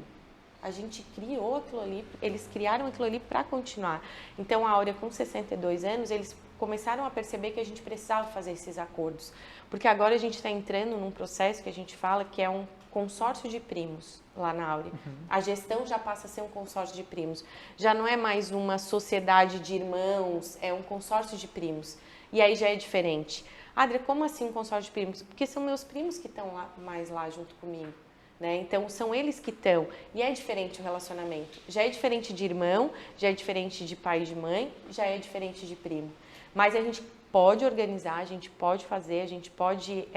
A gente criou aquilo ali, eles criaram aquilo ali para continuar. Então, a Áurea, com 62 anos, eles começaram a perceber que a gente precisava fazer esses acordos. Porque agora a gente está entrando num processo que a gente fala que é um consórcio de primos lá na Áurea. A gestão já passa a ser um consórcio de primos. Já não é mais uma sociedade de irmãos, é um consórcio de primos. E aí já é diferente. Adria, como assim um consórcio de primos? Porque são meus primos que estão mais lá junto comigo. Né? Então, são eles que estão. E é diferente o relacionamento. Já é diferente de irmão, já é diferente de pai e de mãe, já é diferente de primo. Mas a gente pode organizar, a gente pode fazer, a gente pode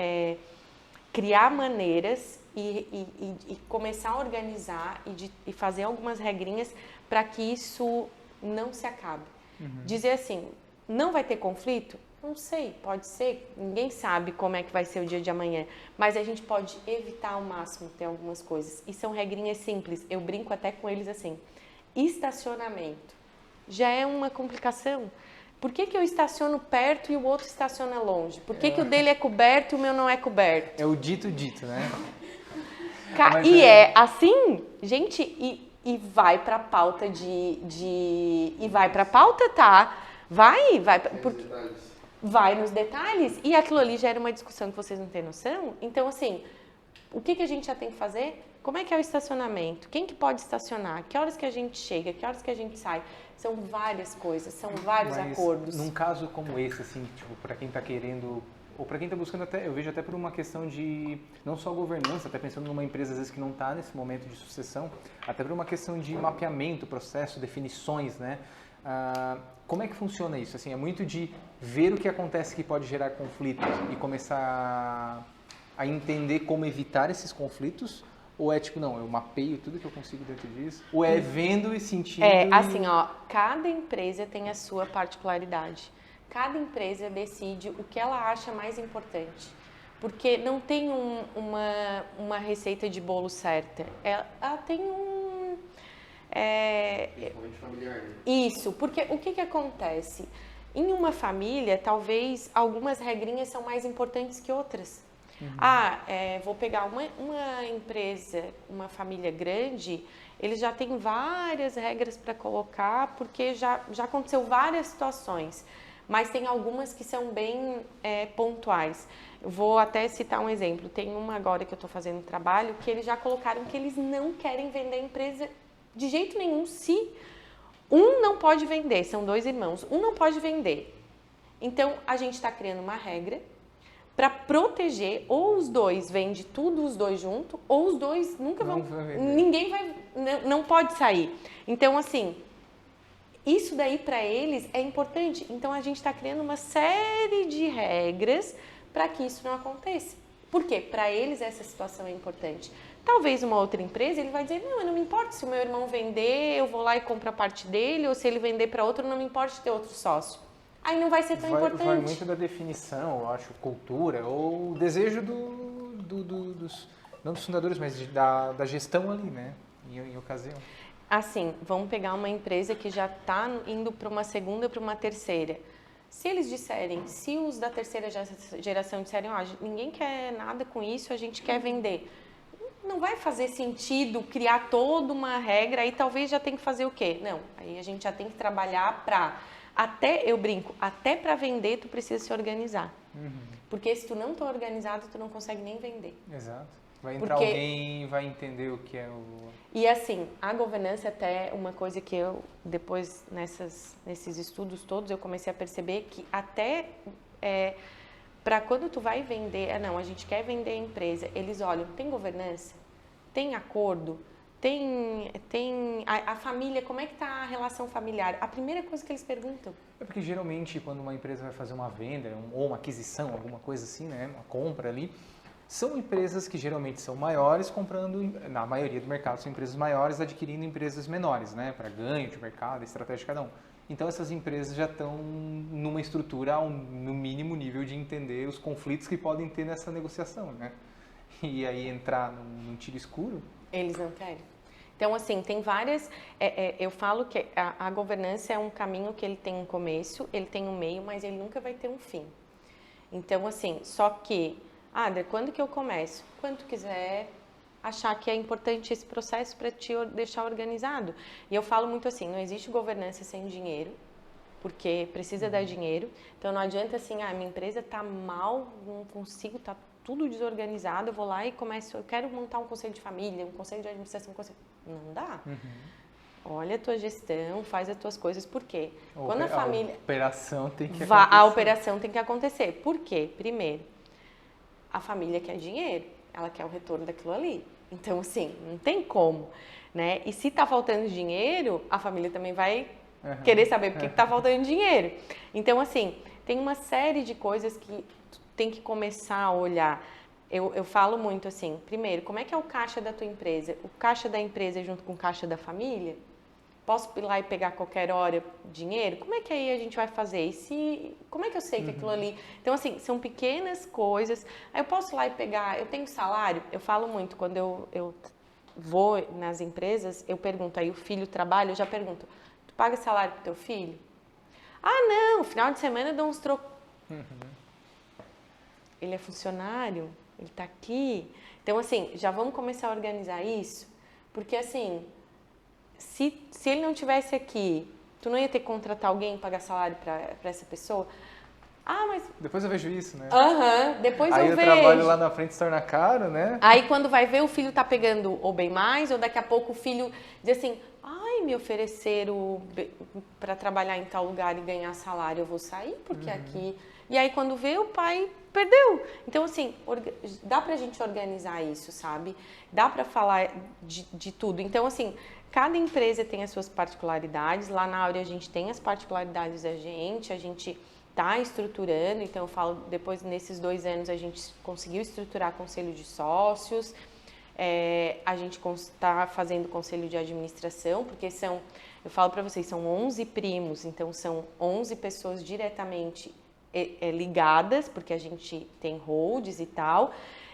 criar maneiras e começar a organizar e fazer algumas regrinhas para que isso não se acabe. Dizer assim, não vai ter conflito? Não sei, pode ser, ninguém sabe como é que vai ser o dia de amanhã, mas a gente pode evitar ao máximo ter algumas coisas. E são regrinhas simples, eu brinco até com eles assim, estacionamento já é uma complicação. Por que eu estaciono perto e o outro estaciona longe? Por que o dele é coberto e o meu não é coberto? É o dito, né? E é assim, gente, e vai pra pauta e vai pra pauta, tá? Vai, porque vai nos detalhes. E aquilo ali já era uma discussão que vocês não têm noção. Então, assim, o que a gente já tem que fazer? Como é que é o estacionamento? Quem que pode estacionar? Que horas que a gente chega? Que horas que a gente sai? São várias coisas, são vários acordos. Num caso como esse, assim, tipo, para quem está querendo, ou para quem está buscando até, eu vejo até por uma questão de, não só governança, até pensando numa empresa às vezes que não está nesse momento de sucessão, até por uma questão de mapeamento, processo, definições, né? Como é que funciona isso? Assim, é muito de ver o que acontece que pode gerar conflitos e começar a entender como evitar esses conflitos? Ou é tipo, não, eu mapeio tudo que eu consigo dentro disso? Ou é vendo e sentindo? Assim, ó, cada empresa tem a sua particularidade. Cada empresa decide o que ela acha mais importante. Porque não tem uma receita de bolo certa. Ela tem Principalmente familiar, né? Isso, porque o que acontece? Em uma família, talvez algumas regrinhas são mais importantes que outras. Vou pegar uma empresa, uma família grande, eles já têm várias regras para colocar, porque já aconteceu várias situações, mas tem algumas que são bem pontuais. Eu vou até citar um exemplo, tem uma agora que eu estou fazendo um trabalho, que eles já colocaram que eles não querem vender a empresa de jeito nenhum, se um não pode vender, são 2 irmãos, um não pode vender. Então, a gente está criando uma regra para proteger, ou os 2 vendem tudo, os 2 juntos, ou os 2 nunca vão, ninguém vai, não pode sair. Então, assim, isso daí para eles é importante. Então, a gente está criando uma série de regras para que isso não aconteça. Por quê? Para eles essa situação é importante. Talvez uma outra empresa, ele vai dizer, não, eu não me importo se o meu irmão vender, eu vou lá e compro a parte dele, ou se ele vender para outro, não me importa de ter outro sócio. Aí não vai ser tão importante. Vai muito da definição, eu acho, cultura, ou desejo não dos fundadores, mas da gestão ali, né, em ocasião. Assim, vamos pegar uma empresa que já está indo para uma segunda, para uma terceira. Se eles disserem, se os da terceira geração disserem, ninguém quer nada com isso, a gente quer vender. Não vai fazer sentido criar toda uma regra, aí talvez já tem que fazer o quê? Não, aí a gente já tem que trabalhar para... eu brinco, até para vender tu precisa se organizar. Porque se tu não tá organizado, tu não consegue nem vender. Exato. Vai entrar alguém, vai entender o que é o... E assim, a governança até uma coisa que eu, depois nesses estudos todos, eu comecei a perceber que até para quando tu vai vender, a gente quer vender a empresa, eles olham, tem governança? Tem acordo? Tem a família, como é que está a relação familiar? A primeira coisa que eles perguntam. É porque geralmente quando uma empresa vai fazer uma venda ou uma aquisição, alguma coisa assim, né, uma compra ali, são empresas que geralmente são maiores comprando, na maioria do mercado são empresas maiores adquirindo empresas menores, né, para ganho de mercado, estratégia de cada um. Então essas empresas já estão numa estrutura no mínimo nível de entender os conflitos que podem ter nessa negociação, né? E aí entrar num tiro escuro. Eles não querem. Então, assim, tem várias... eu falo que a governança é um caminho que ele tem um começo, ele tem um meio, mas ele nunca vai ter um fim. Então, assim, só que... Adria, quando que eu começo? Quando tu quiser achar que é importante esse processo para te deixar organizado. E eu falo muito assim, não existe governança sem dinheiro, porque precisa dar dinheiro. Então, não adianta assim, minha empresa está mal, não consigo, está tudo desorganizado, eu vou lá e começo, eu quero montar um conselho de família, um conselho de administração, não dá. Olha a tua gestão, faz as tuas coisas, por quê? Quando a família... A operação tem que A acontecer. operação tem que acontecer. Por quê? Primeiro, a família quer dinheiro, ela quer o retorno daquilo ali. Então, assim, não tem como, né? E se tá faltando dinheiro, a família também vai querer saber por que tá faltando dinheiro. Então, assim, tem uma série de coisas que tu tem que começar a olhar. Eu falo muito assim, primeiro, como é que é o caixa da tua empresa? O caixa da empresa é junto com o caixa da família? Posso ir lá e pegar qualquer hora dinheiro? Como é que aí a gente vai fazer? Como é que eu sei que aquilo ali... Então, assim, são pequenas coisas. Aí eu posso ir lá e pegar... Eu tenho salário? Eu falo muito, quando eu vou nas empresas, eu pergunto, aí o filho trabalha, eu já pergunto, tu paga salário pro teu filho? Ah, não, final de semana eu dou uns trocos. Ele é funcionário, ele tá aqui. Então, assim, já vamos começar a organizar isso, porque, assim... Se ele não tivesse aqui, tu não ia ter que contratar alguém e pagar salário para essa pessoa? Ah, mas... Depois eu vejo isso, né? Depois aí eu vejo. Aí o trabalho lá na frente se torna caro, né? Aí quando vai ver, o filho tá pegando ou bem mais, ou daqui a pouco o filho diz assim, ai, me ofereceram para trabalhar em tal lugar e ganhar salário, eu vou sair, porque aqui... E aí quando vê, o pai perdeu. Então, assim, dá pra gente organizar isso, sabe? Dá pra falar de tudo. Então, assim... Cada empresa tem as suas particularidades. Lá na Áurea a gente tem as particularidades da gente, a gente está estruturando. Então, eu falo, depois, nesses 2 anos, a gente conseguiu estruturar conselho de sócios, a gente está fazendo conselho de administração, porque eu falo para vocês, são 11 primos, então são 11 pessoas diretamente ligadas, porque a gente tem holds e tal.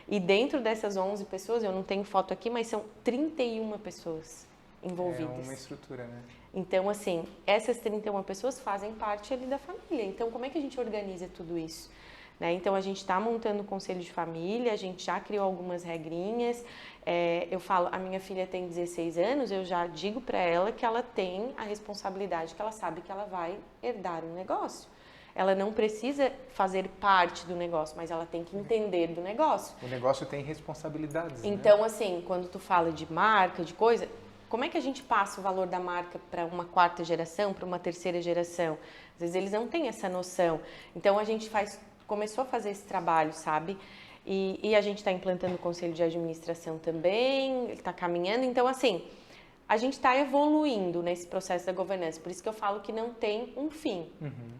E dentro dessas 11 pessoas, eu não tenho foto aqui, mas são 31 pessoas envolvidas. É uma estrutura, né? Então, assim, essas 31 pessoas fazem parte ali da família. Então, como é que a gente organiza tudo isso? Né? Então, a gente está montando o conselho de família, a gente já criou algumas regrinhas. Eu falo, a minha filha tem 16 anos, eu já digo para ela que ela tem a responsabilidade, que ela sabe que ela vai herdar um negócio. Ela não precisa fazer parte do negócio, mas ela tem que entender do negócio. O negócio tem responsabilidades, Então, né? assim, quando tu fala de marca, de coisa... Como é que a gente passa o valor da marca para uma 4ª geração, para uma 3ª geração? Às vezes eles não têm essa noção. Então a gente começou a fazer esse trabalho, sabe? E a gente está implantando o conselho de administração também, ele está caminhando. Então, assim, a gente está evoluindo nesse processo da governança. Por isso que eu falo que não tem um fim.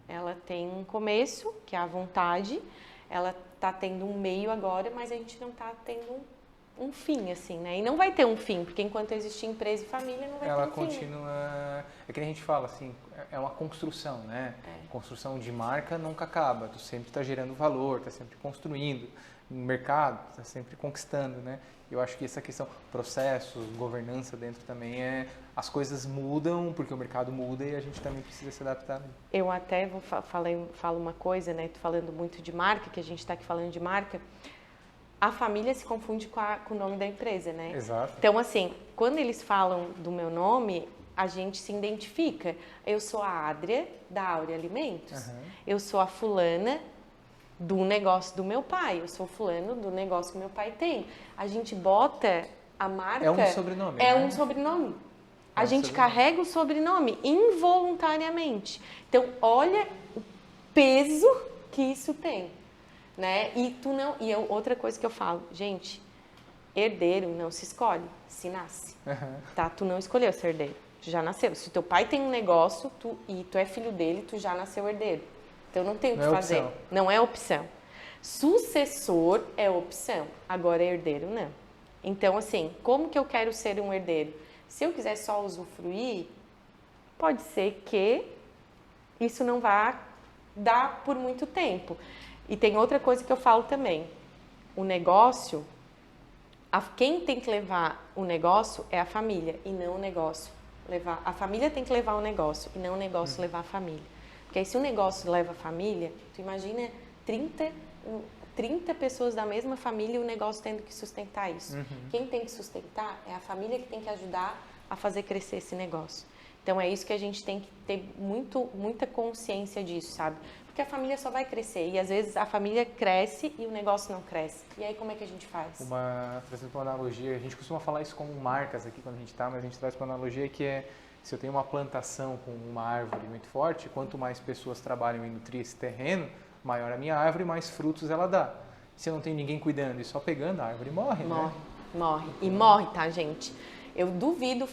Ela tem um começo, que é a vontade. Ela está tendo um meio agora, mas a gente não está tendo um fim, assim, né? E não vai ter um fim, porque enquanto existir empresa e família, não vai ter um fim. Ela continua... É que a gente fala, assim, é uma construção, né? Construção de marca nunca acaba. Tu sempre está gerando valor, está sempre construindo. No mercado, está sempre conquistando, né? Eu acho que essa questão, processos, governança dentro também as coisas mudam, porque o mercado muda e a gente também precisa se adaptar. Eu até falo uma coisa, né? Tô falando muito de marca, que a gente está aqui falando de marca. A família se confunde com o nome da empresa, né? Exato. Então, assim, quando eles falam do meu nome, a gente se identifica. Eu sou a Adria, da Áurea Alimentos. Eu sou a fulana do negócio do meu pai. Eu sou fulano do negócio que meu pai tem. A gente bota a marca... É um sobrenome, É né? um sobrenome. A gente carrega o sobrenome involuntariamente. Então, olha o peso que isso tem. Né? Outra coisa que eu falo, gente, herdeiro não se escolhe, se nasce, tá? Tu não escolheu ser herdeiro, tu já nasceu. Se teu pai tem um negócio e tu é filho dele, tu já nasceu herdeiro. Então não tem o que fazer, não é opção. Sucessor é opção, agora herdeiro não. Então, assim, como que eu quero ser um herdeiro? Se eu quiser só usufruir, pode ser que isso não vá dar por muito tempo. E tem outra coisa que eu falo também. O negócio, quem tem que levar o negócio é a família e não o negócio levar. A família tem que levar o negócio e não o negócio levar a família. Porque aí se o negócio leva a família, tu imagina 30 pessoas da mesma família e o negócio tendo que sustentar isso. Quem tem que sustentar é a família que tem que ajudar a fazer crescer esse negócio. Então é isso que a gente tem que ter muita consciência disso, sabe? porque a família só vai crescer. E às vezes a família cresce e o negócio não cresce. E aí como é que a gente faz? Trazendo uma analogia, a gente costuma falar isso com marcas aqui quando a gente está, mas a gente traz uma analogia que é, se eu tenho uma plantação com uma árvore muito forte, quanto mais pessoas trabalham em nutrir esse terreno, maior a minha árvore, mais frutos ela dá. Se eu não tenho ninguém cuidando e só pegando, a árvore morre, né? Morre. E morre, tá, gente? Eu duvido,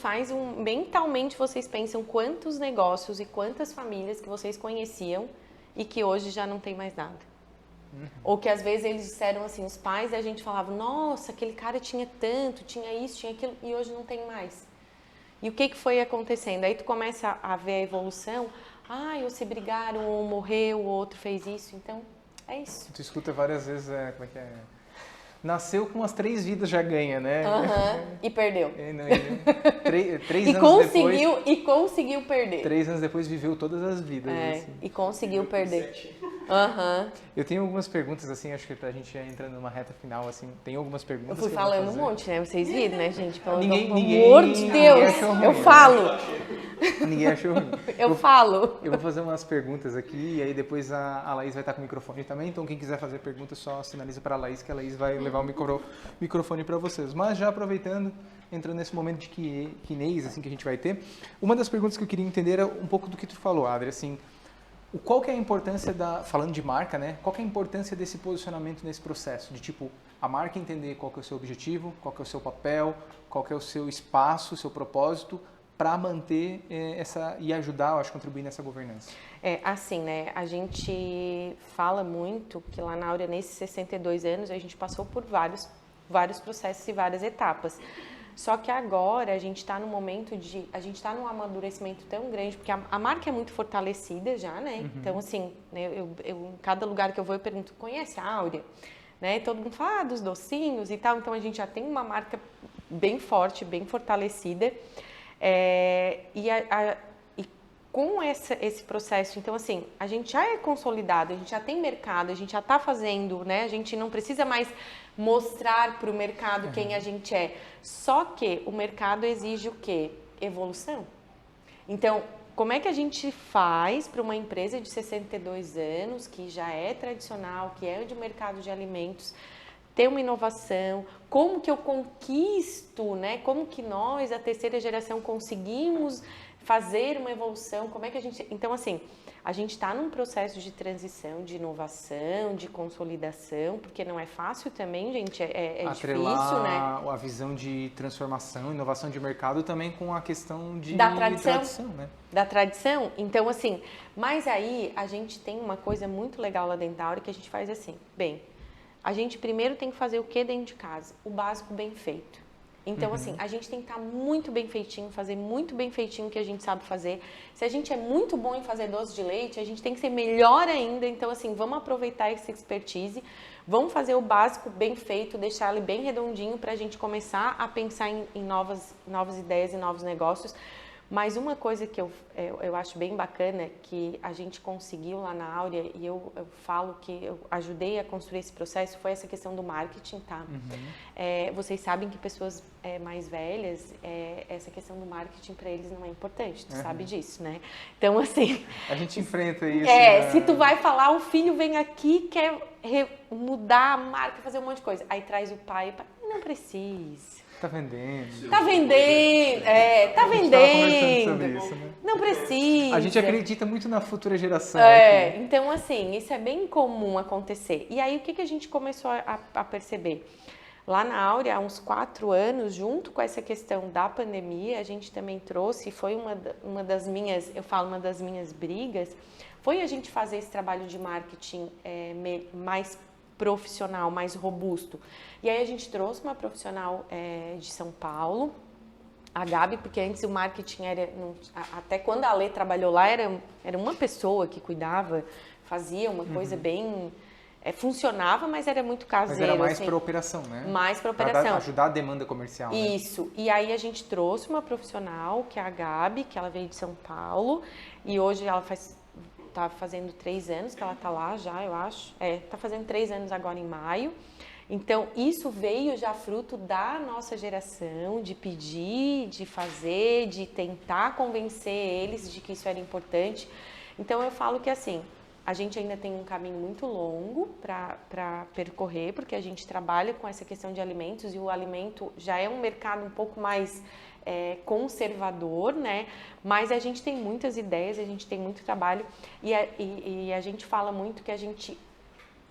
mentalmente vocês pensam quantos negócios e quantas famílias que vocês conheciam e que hoje já não tem mais nada. Ou que às vezes eles disseram assim, os pais da gente falavam, nossa, aquele cara tinha tanto, tinha isso, tinha aquilo, e hoje não tem mais. E o que foi acontecendo? Aí tu começa a ver a evolução, ou se brigaram, ou morreu, o outro fez isso, então é isso. Tu escuta várias vezes, como é que é? Nasceu com as 3 vidas já ganha, né? E perdeu. Três anos depois... E conseguiu perder. 3 anos depois viveu todas as vidas. Assim. E conseguiu perder. Eu tenho algumas perguntas, assim, acho que pra gente ir entrando numa reta final, assim, tem algumas perguntas. Eu fui falando um monte, né? Vocês viram, né, gente? Pelo amor de Deus, eu falo. Ninguém achou ruim. Eu falo. Eu vou fazer umas perguntas aqui e aí depois a Laís vai estar com o microfone também, então quem quiser fazer pergunta só sinaliza para a Laís, que a Laís vai levar o microfone para vocês. Mas já aproveitando, entrando nesse momento de Q&As, assim, que a gente vai ter, uma das perguntas que eu queria entender era um pouco do que tu falou, Adri, assim, qual que é a importância falando de marca, né? Qual que é a importância desse posicionamento nesse processo? De tipo, a marca entender qual que é o seu objetivo, qual que é o seu papel, qual que é o seu espaço, o seu propósito, para manter e ajudar, eu acho, contribuir nessa governança. Assim, né, a gente fala muito que lá na Áurea, nesses 62 anos, a gente passou por vários processos e várias etapas. Só que agora a gente está no momento a gente está num amadurecimento tão grande, porque a marca é muito fortalecida já, né? Então, assim, né, em cada lugar que eu vou, eu pergunto, conhece a Áurea? Né? Todo mundo fala dos docinhos e tal, então a gente já tem uma marca bem forte, bem fortalecida. E com esse processo, então assim, a gente já é consolidado, a gente já tem mercado, a gente já está fazendo, né? A gente não precisa mais mostrar para o mercado quem a gente é. Só que o mercado exige o quê? Evolução. Então, como é que a gente faz para uma empresa de 62 anos, que já é tradicional, que é de mercado de alimentos, ter uma inovação? Como que eu conquisto, né? Como que nós, a terceira geração, conseguimos fazer uma evolução? Como é que a gente... Então, assim, a gente está num processo de transição, de inovação, de consolidação, porque não é fácil também, gente, é difícil, né? A visão de transformação, inovação de mercado também com a questão da tradição, né? Da tradição. Então, assim, mas aí a gente tem uma coisa muito legal lá dentro da Áurea que a gente faz assim, a gente primeiro tem que fazer o que dentro de casa? O básico bem feito. Então, assim, a gente tem que estar muito bem feitinho, fazer muito bem feitinho o que a gente sabe fazer. Se a gente é muito bom em fazer doce de leite, a gente tem que ser melhor ainda. Então, assim, vamos aproveitar essa expertise, vamos fazer o básico bem feito, deixar ele bem redondinho para a gente começar a pensar em novas ideias e novos negócios. Mas uma coisa que eu acho bem bacana, que a gente conseguiu lá na Áurea, e eu falo que eu ajudei a construir esse processo, foi essa questão do marketing, tá? Vocês sabem que pessoas mais velhas, essa questão do marketing para eles não é importante, tu sabe disso, né? Então, assim... A gente enfrenta isso. Se tu vai falar, o filho vem aqui, quer mudar a marca, fazer um monte de coisa. Aí traz o pai, não precisa. Tá vendendo. Tá vendendo. Tá vendendo. Sobre isso, né? Não precisa. A gente acredita muito na futura geração. Então assim, isso é bem comum acontecer. E aí o que a gente começou a perceber? Lá na Áurea, há uns 4 anos, junto com essa questão da pandemia, a gente também trouxe, foi uma das minhas brigas, foi a gente fazer esse trabalho de marketing mais profissional, mais robusto. E aí a gente trouxe uma profissional de São Paulo, a Gabi, porque antes o marketing até quando a Ale trabalhou lá, era uma pessoa que cuidava, fazia uma coisa bem... funcionava, mas era muito caseiro. Mas era mais assim, para operação, né? Mais para operação. Para ajudar a demanda comercial. Isso. Né? E aí a gente trouxe uma profissional, que é a Gabi, que ela veio de São Paulo, e hoje ela tá fazendo 3 anos que ela tá lá já, eu acho. Tá fazendo 3 anos agora em maio. Então, isso veio já fruto da nossa geração, de pedir, de fazer, de tentar convencer eles de que isso era importante. Então, eu falo que assim, a gente ainda tem um caminho muito longo para percorrer, porque a gente trabalha com essa questão de alimentos e o alimento já é um mercado um pouco mais conservador, né? Mas a gente tem muitas ideias, a gente tem muito trabalho e a gente fala muito que a gente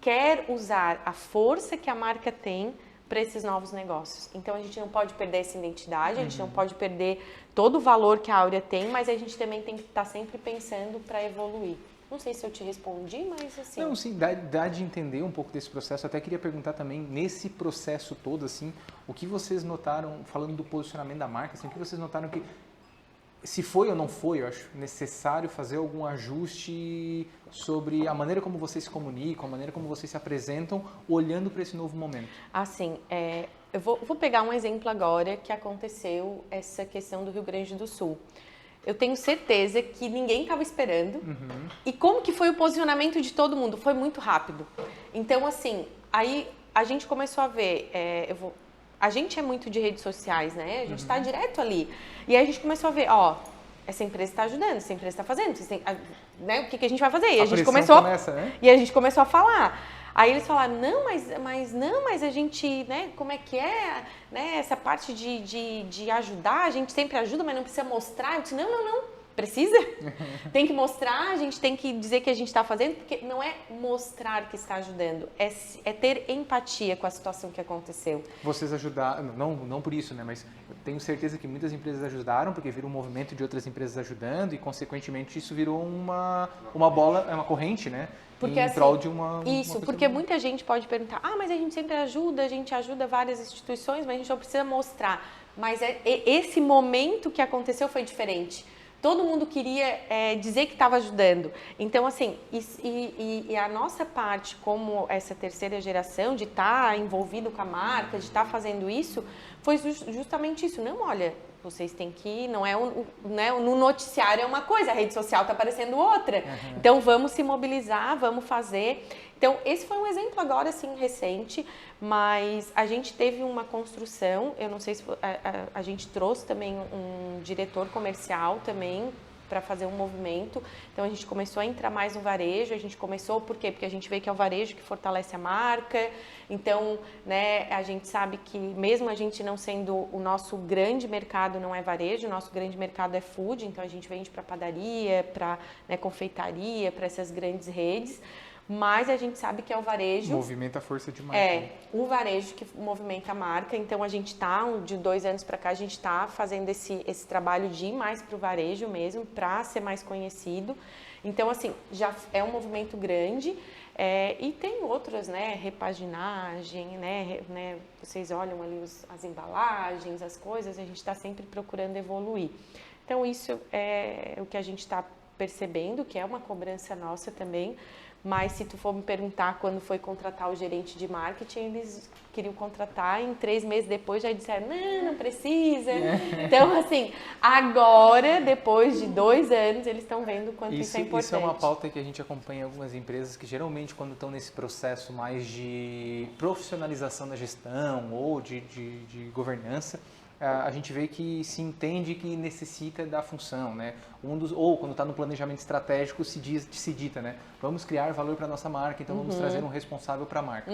quer usar a força que a marca tem para esses novos negócios. Então a gente não pode perder essa identidade, a gente não pode perder todo o valor que a Áurea tem, mas a gente também tem que estar sempre pensando para evoluir. Não sei se eu te respondi, mas assim... Não, sim, dá de entender um pouco desse processo. Até queria perguntar também, nesse processo todo, assim, o que vocês notaram, falando do posicionamento da marca, assim, o que vocês notaram que, se foi ou não foi, eu acho necessário fazer algum ajuste sobre a maneira como vocês se comunicam, a maneira como vocês se apresentam, olhando para esse novo momento? Assim, eu vou pegar um exemplo agora que aconteceu, essa questão do Rio Grande do Sul. Eu tenho certeza que ninguém estava esperando. E como que foi o posicionamento de todo mundo? Foi muito rápido. Então, assim, aí a gente começou a ver... A gente é muito de redes sociais, né? A gente está direto ali. E aí a gente começou a ver, essa empresa está ajudando, essa empresa está fazendo, né? O que a gente vai fazer? E a gente começa, né? E a gente começou a falar. Aí eles falaram, mas a gente, né, como é que é, né, essa parte de ajudar, a gente sempre ajuda, mas não precisa mostrar. Eu disse, não, precisa. Tem que mostrar, a gente tem que dizer que a gente está fazendo, porque não é mostrar que está ajudando, é ter empatia com a situação que aconteceu. Vocês ajudaram, não por isso, né, mas eu tenho certeza que muitas empresas ajudaram, porque virou um movimento de outras empresas ajudando e, consequentemente, isso virou uma bola, uma corrente, né? Porque, em prol de uma... Isso, porque muita gente pode perguntar, mas a gente sempre ajuda, a gente ajuda várias instituições, mas a gente não precisa mostrar. Mas esse momento que aconteceu foi diferente. Todo mundo queria dizer que estava ajudando. Então, assim, e a nossa parte como essa terceira geração de estar envolvido com a marca, de estar fazendo isso, foi justamente isso. Não, olha, vocês têm que... Não é no noticiário é uma coisa, a rede social está aparecendo outra. Então, vamos se mobilizar, vamos fazer. Então, esse foi um exemplo agora, assim, recente, mas a gente teve uma construção, eu não sei se a gente trouxe também um diretor comercial também para fazer um movimento. Então, a gente começou a entrar mais no varejo, a gente começou, por quê? Porque a gente vê que é o varejo que fortalece a marca. Então, né, a gente sabe que mesmo a gente não sendo o nosso grande mercado não é varejo, o nosso grande mercado é food, então a gente vende para padaria, para, né, confeitaria, para essas grandes redes. Mas a gente sabe que é o varejo... Movimenta a força de marca. O varejo que movimenta a marca. Então, a gente está, de 2 anos para cá, a gente está fazendo esse trabalho de ir mais para o varejo mesmo, para ser mais conhecido. Então, assim, já é um movimento grande. E tem outras, né? Repaginagem, né? Vocês olham ali as embalagens, as coisas, a gente está sempre procurando evoluir. Então, isso é o que a gente está percebendo, que é uma cobrança nossa também. Mas se tu for me perguntar quando foi contratar o gerente de marketing, eles queriam contratar e em 3 meses depois já disseram, não precisa. Então, assim, agora, depois de 2 anos, eles estão vendo o quanto isso é importante. Isso é uma pauta que a gente acompanha em algumas empresas que geralmente quando estão nesse processo mais de profissionalização da gestão ou de governança, a gente vê que se entende que necessita da função, né? Ou quando está no planejamento estratégico se dita, né? Vamos criar valor para a nossa marca, então vamos trazer um responsável para a marca.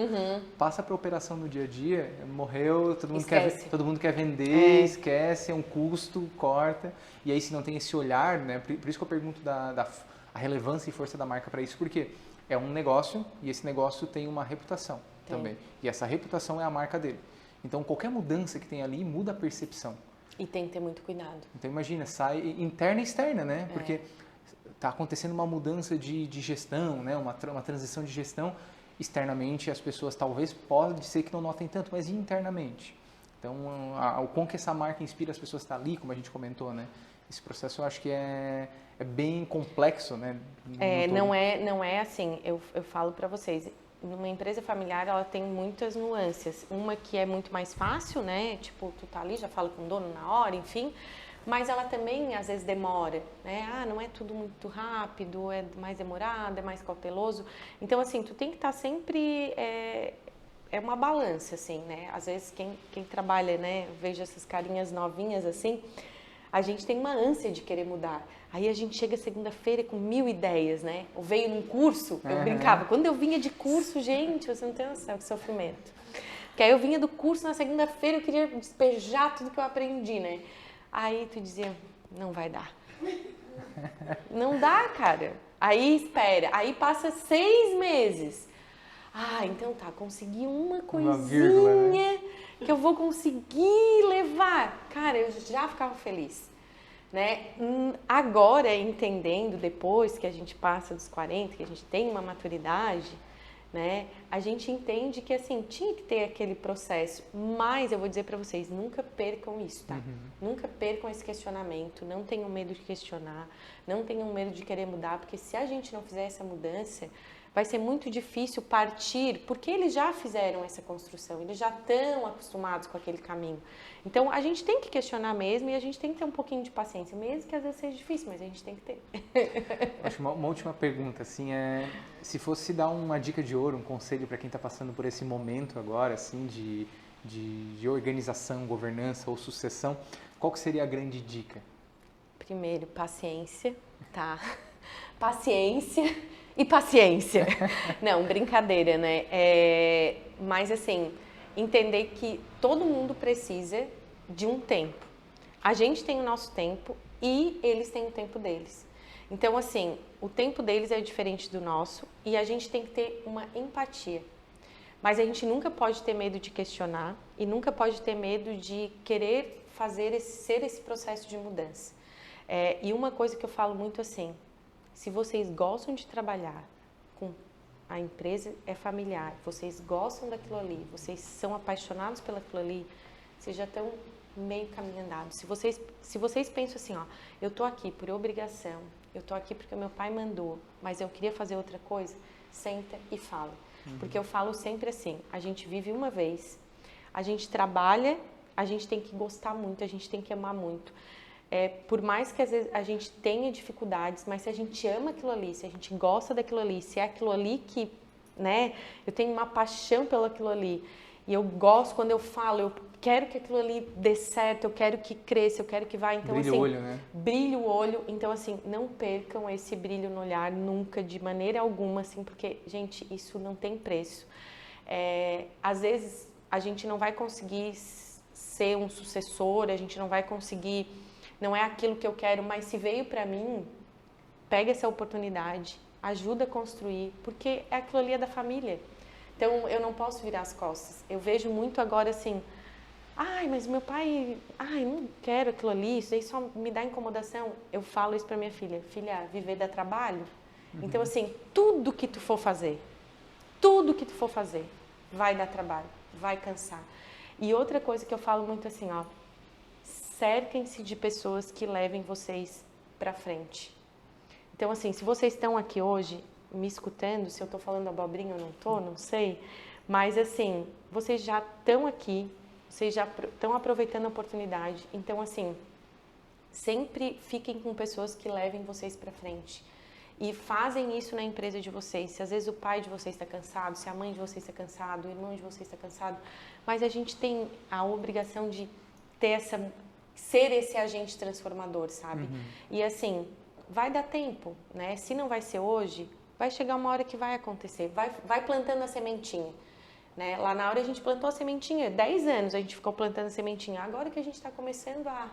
Passa para a operação no dia a dia, morreu, todo mundo quer vender, esquece, é um custo, corta. E aí se não tem esse olhar, né? Por isso que eu pergunto a relevância e força da marca para isso, porque é um negócio e esse negócio tem uma reputação também. E essa reputação é a marca dele. Então, qualquer mudança que tem ali muda a percepção. E tem que ter muito cuidado. Então, imagina, sai interna e externa, né? Porque está acontecendo uma mudança de gestão, né? Uma transição de gestão. Externamente, as pessoas talvez pode ser que não notem tanto, mas internamente. Então, o quão que essa marca inspira as pessoas a estar ali, como a gente comentou, né? Esse processo eu acho que é bem complexo, né? Não é assim, eu falo para vocês... Numa empresa familiar, ela tem muitas nuances. Uma que é muito mais fácil, né? Tipo, tu tá ali, já fala com o dono na hora, enfim. Mas ela também, às vezes, demora, né? Não é tudo muito rápido, é mais demorado, é mais cauteloso. Então, assim, tu tem que estar sempre... É uma balança, assim, né? Às vezes, quem trabalha, né? Eu vejo essas carinhas novinhas, assim... a gente tem uma ânsia de querer mudar. Aí a gente chega segunda-feira com 1000 ideias, né? Eu venho num curso, eu brincava. Quando eu vinha de curso, gente, você não tem noção que sofrimento. Porque aí eu vinha do curso na segunda-feira, eu queria despejar tudo que eu aprendi, né? Aí tu dizia, não vai dar. Não dá, cara. Aí espera, aí passa 6 meses. Ah, então tá, consegui uma coisinha vírgula, né? que eu vou conseguir levar. Cara, eu já ficava feliz. Né? Agora, entendendo, depois que a gente passa dos 40, que a gente tem uma maturidade, né? A gente entende que, assim, tinha que ter aquele processo, mas eu vou dizer para vocês, nunca percam isso, tá? Nunca percam esse questionamento, não tenham medo de questionar, não tenham medo de querer mudar, porque se a gente não fizer essa mudança, vai ser muito difícil partir, porque eles já fizeram essa construção, eles já estão acostumados com aquele caminho. Então, a gente tem que questionar mesmo e a gente tem que ter um pouquinho de paciência, mesmo que às vezes seja difícil, mas a gente tem que ter. Acho uma última pergunta, assim, se fosse dar uma dica de ouro, um conselho para quem está passando por esse momento agora, assim, de organização, governança ou sucessão, qual que seria a grande dica? Primeiro, paciência, tá? Paciência e paciência. Não, brincadeira, né? Mas assim, entender que todo mundo precisa de um tempo. A gente tem o nosso tempo e eles têm o tempo deles. Então, assim, o tempo deles é diferente do nosso e a gente tem que ter uma empatia. Mas a gente nunca pode ter medo de questionar e nunca pode ter medo de querer ser esse processo de mudança. E uma coisa que eu falo muito assim, se vocês gostam de trabalhar com a empresa é familiar, vocês gostam daquilo ali, vocês são apaixonados pelaquilo ali, vocês já estão meio caminho andado. Se vocês pensam assim, ó, eu tô aqui por obrigação, eu tô aqui porque meu pai mandou, mas eu queria fazer outra coisa, senta e fala. Porque eu falo sempre assim, a gente vive uma vez, a gente trabalha, a gente tem que gostar muito, a gente tem que amar muito. Por mais que às vezes a gente tenha dificuldades, mas se a gente ama aquilo ali, se a gente gosta daquilo ali, se é aquilo ali que, né, eu tenho uma paixão pelo aquilo ali, e eu gosto quando eu falo, eu quero que aquilo ali dê certo, eu quero que cresça, eu quero que vá, então brilha assim, o olho, né? Brilha o olho, então assim, não percam esse brilho no olhar nunca, de maneira alguma, assim, porque, gente, isso não tem preço. Às vezes a gente não vai conseguir ser um sucessor, a gente não vai conseguir, não é aquilo que eu quero, mas se veio para mim, pega essa oportunidade, ajuda a construir, porque aquilo ali é da família. Então, eu não posso virar as costas. Eu vejo muito agora assim, ai, mas meu pai, não quero aquilo ali, isso aí só me dá incomodação. Eu falo isso para minha filha, viver dá trabalho. Então, assim, tudo que tu for fazer, vai dar trabalho, vai cansar. E outra coisa que eu falo muito assim, ó, cerquem-se de pessoas que levem vocês para frente. Então, assim, se vocês estão aqui hoje me escutando, se eu estou falando abobrinha ou não estou, não sei, mas assim, vocês já estão aqui, vocês já estão aproveitando a oportunidade, então assim, sempre fiquem com pessoas que levem vocês para frente e fazem isso na empresa de vocês. Se às vezes o pai de vocês está cansado, se a mãe de vocês está cansado, o irmão de vocês está cansado, mas a gente tem a obrigação de ter ser esse agente transformador, sabe? E assim, vai dar tempo, né? Se não vai ser hoje, vai chegar uma hora que vai acontecer. Vai plantando a sementinha, né? Lá na hora a gente plantou a sementinha, 10 anos a gente ficou plantando a sementinha. Agora que a gente está começando a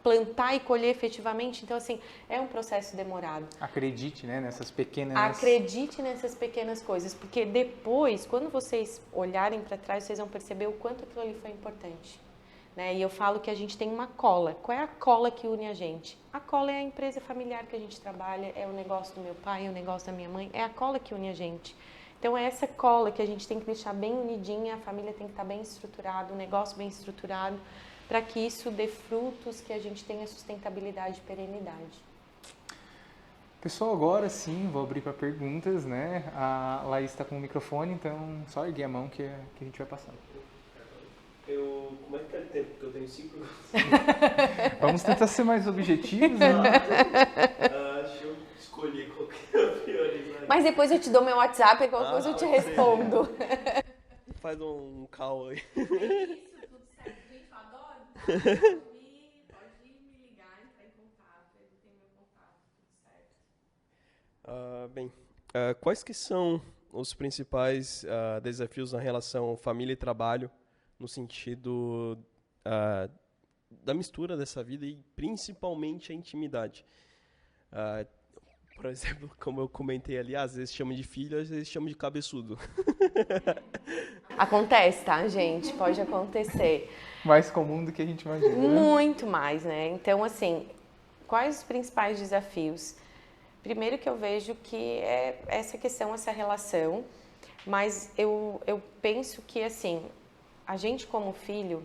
plantar e colher efetivamente, então assim, é um processo demorado. Acredite, né, nessas pequenas... Acredite nessas pequenas coisas, porque depois, quando vocês olharem para trás, vocês vão perceber o quanto aquilo ali foi importante. Né? E eu falo que a gente tem uma cola. Qual é a cola que une a gente? A cola é a empresa familiar que a gente trabalha, é o negócio do meu pai, é o negócio da minha mãe, é a cola que une a gente. Então é essa cola que a gente tem que deixar bem unidinha, a família tem que estar bem estruturada, o negócio bem estruturado, para que isso dê frutos, que a gente tenha sustentabilidade e perenidade. Pessoal, agora sim, vou abrir para perguntas, né? A Laís está com o microfone, então só erguer a mão que a gente vai passando. Como é que tá o tempo? Porque eu tenho 5 minutos. Vamos tentar ser mais objetivos, né? Deixa eu escolher qual que é a prioridade. Mas depois eu te dou meu WhatsApp e qualquer coisa eu te respondo. Faz um call aí. Isso, tudo certo, gente, eu adoro. Quais que são os principais desafios na relação família e trabalho, no sentido da mistura dessa vida e principalmente a intimidade? Por exemplo, como eu comentei ali, às vezes chamam de filho, às vezes chamam de cabeçudo. Acontece, tá, gente? Pode acontecer. Mais comum do que a gente imagina, né? Muito mais, né? Então, assim, quais os principais desafios? Primeiro que eu vejo que é essa questão, essa relação, mas eu penso que, assim, a gente como filho,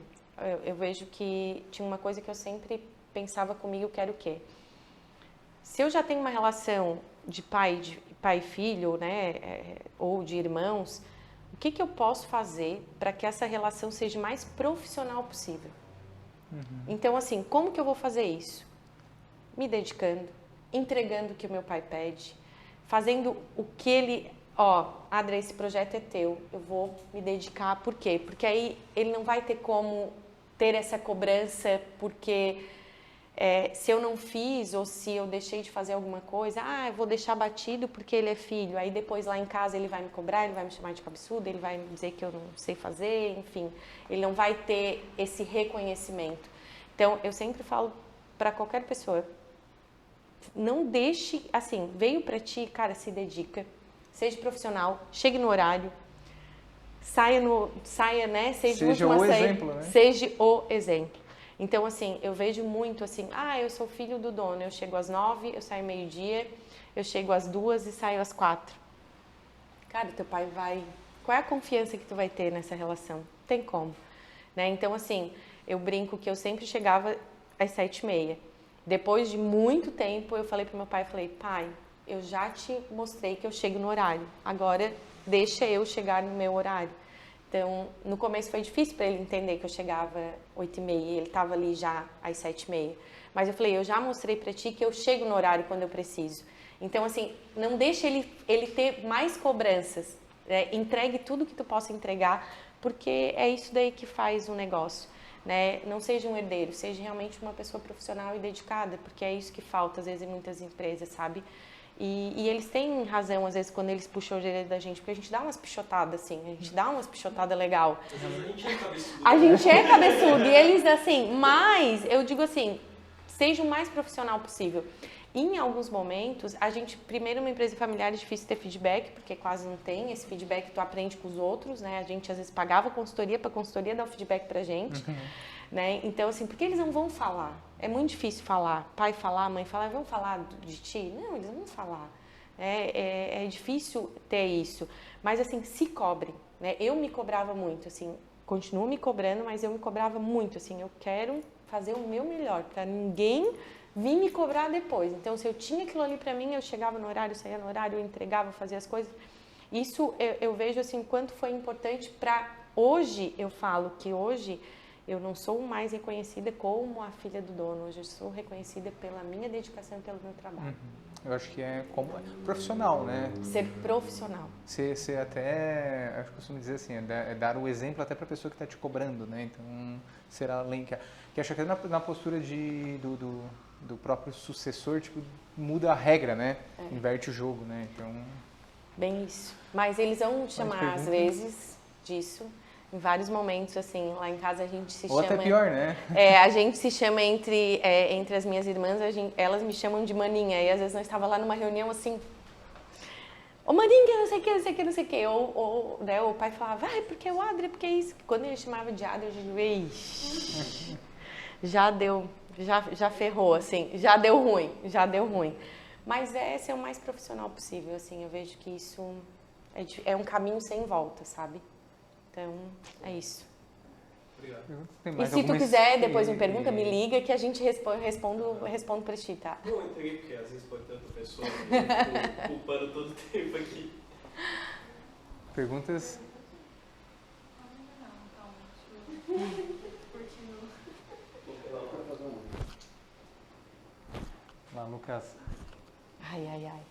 eu vejo que tinha uma coisa que eu sempre pensava comigo, que era o quê? Se eu já tenho uma relação de pai e filho, né, ou de irmãos, o que eu posso fazer para que essa relação seja mais profissional possível? Então, assim, como que eu vou fazer isso? Me dedicando, entregando o que o meu pai pede, fazendo o que ele... Adra, esse projeto é teu, eu vou me dedicar. Por quê? Porque aí ele não vai ter como ter essa cobrança, porque... se eu não fiz ou se eu deixei de fazer alguma coisa, eu vou deixar batido porque ele é filho. Aí depois lá em casa ele vai me cobrar, ele vai me chamar de cabeçuda, ele vai me dizer que eu não sei fazer, enfim. Ele não vai ter esse reconhecimento. Então, eu sempre falo para qualquer pessoa, não deixe, assim, veio para ti, cara, se dedica, seja profissional, chegue no horário, saia, né? Seja o exemplo, né? Seja o exemplo. Então, assim, eu vejo muito assim, eu sou filho do dono, eu chego às 9, eu saio meio-dia, eu chego às 2 e saio às 4. Cara, teu pai vai... Qual é a confiança que tu vai ter nessa relação? Não tem como, né? Então, assim, eu brinco que eu sempre chegava às 7h30. Depois de muito tempo, eu falei pro meu pai, pai, eu já te mostrei que eu chego no horário, agora deixa eu chegar no meu horário. Então, no começo foi difícil para ele entender que eu chegava às 8h30 e ele estava ali já às 7h30. Mas eu falei, eu já mostrei para ti que eu chego no horário quando eu preciso. Então, assim, não deixe ele ter mais cobranças. Né? Entregue tudo que tu possa entregar, porque é isso daí que faz o negócio. Né? Não seja um herdeiro, seja realmente uma pessoa profissional e dedicada, porque é isso que falta, às vezes, em muitas empresas, sabe? E eles têm razão, às vezes, quando eles puxam o direito da gente, porque a gente dá umas pichotadas, assim, a gente dá umas pichotadas legal. Às vezes a gente é cabeçudo. A gente é cabeçudo, e eles, assim, mas, eu digo assim, seja o mais profissional possível. E, em alguns momentos, a gente, primeiro, uma empresa familiar é difícil ter feedback, porque quase não tem, esse feedback tu aprende com os outros, né, a gente, às vezes, pagava consultoria para a consultoria dar o feedback pra gente. Né? Então, assim, porque eles não vão falar? É muito difícil falar. Pai falar, mãe falar, vão falar de ti? Não, eles não vão falar. É difícil ter isso. Mas, assim, se cobrem. Né? Eu me cobrava muito, assim, continuo me cobrando, mas eu me cobrava muito, assim, eu quero fazer o meu melhor, para ninguém vir me cobrar depois. Então, se eu tinha aquilo ali para mim, eu chegava no horário, saía no horário, eu entregava, fazia as coisas. Isso eu vejo, assim, quanto foi importante para hoje. Eu falo que hoje eu não sou mais reconhecida como a filha do dono, hoje eu sou reconhecida pela minha dedicação e pelo meu trabalho. Eu acho que é como profissional, né? Ser profissional. Ser até, acho que eu costumo dizer assim, é dar o exemplo até para a pessoa que está te cobrando, né? Então, ser além que acho que até na postura do próprio sucessor, tipo, muda a regra, né? Inverte o jogo, né? Então... Bem isso. Mas eles vão chamar, às vezes, disso. Em vários momentos, assim, lá em casa a gente se Ou chama... até pior, né? A gente se chama entre as minhas irmãs, elas me chamam de maninha. E às vezes nós estávamos lá numa reunião assim... Ô maninha, não sei o que, não sei o que, não sei o que. Ou né, o pai falava, porque é o Adra, porque é isso. Quando ele chamava de Adra, eu digo, ixi, já deu, já ferrou, assim, já deu ruim. Mas é ser o mais profissional possível, assim, eu vejo que isso é um caminho sem volta, sabe? Então, é isso. Obrigado. E se tu quiser, depois me pergunta, me liga que a gente respondo pra ti, tá? Não, eu entreguei porque às vezes pode ter outra pessoa, eu tô culpando todo o tempo aqui. Perguntas? Lá, Lucas. Ai.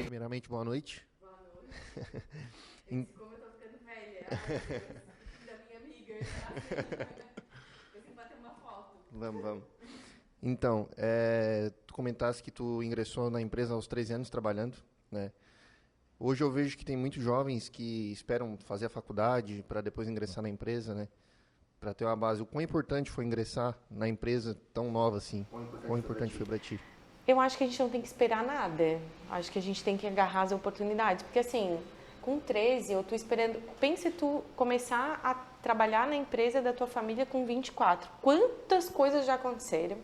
Primeiramente, boa noite. Boa noite. Como eu tô ficando velha, da minha amiga, eu tenho que bater uma foto. Vamos. Então, tu comentasse que tu ingressou na empresa aos 13 anos trabalhando, né? Hoje eu vejo que tem muitos jovens que esperam fazer a faculdade para depois ingressar na empresa, né? Para ter uma base. O quão importante foi ingressar na empresa tão nova assim? Quão importante foi para ti? Eu acho que a gente não tem que esperar nada. Acho que a gente tem que agarrar as oportunidades. Porque assim, com 13, eu tô esperando... Pense tu começar a trabalhar na empresa da tua família com 24. Quantas coisas já aconteceram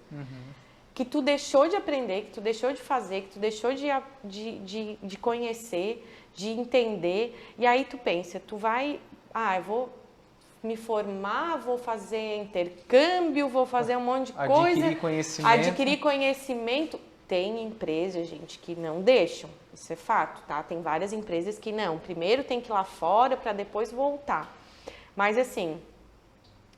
que tu deixou de aprender, que tu deixou de fazer, que tu deixou de conhecer, de entender. E aí tu pensa, tu vai... eu vou me formar, vou fazer intercâmbio, vou fazer um monte de coisa. Adquirir conhecimento. Tem empresas, gente, que não deixam. Isso é fato, tá? Tem várias empresas que não. Primeiro tem que ir lá fora para depois voltar. Mas assim,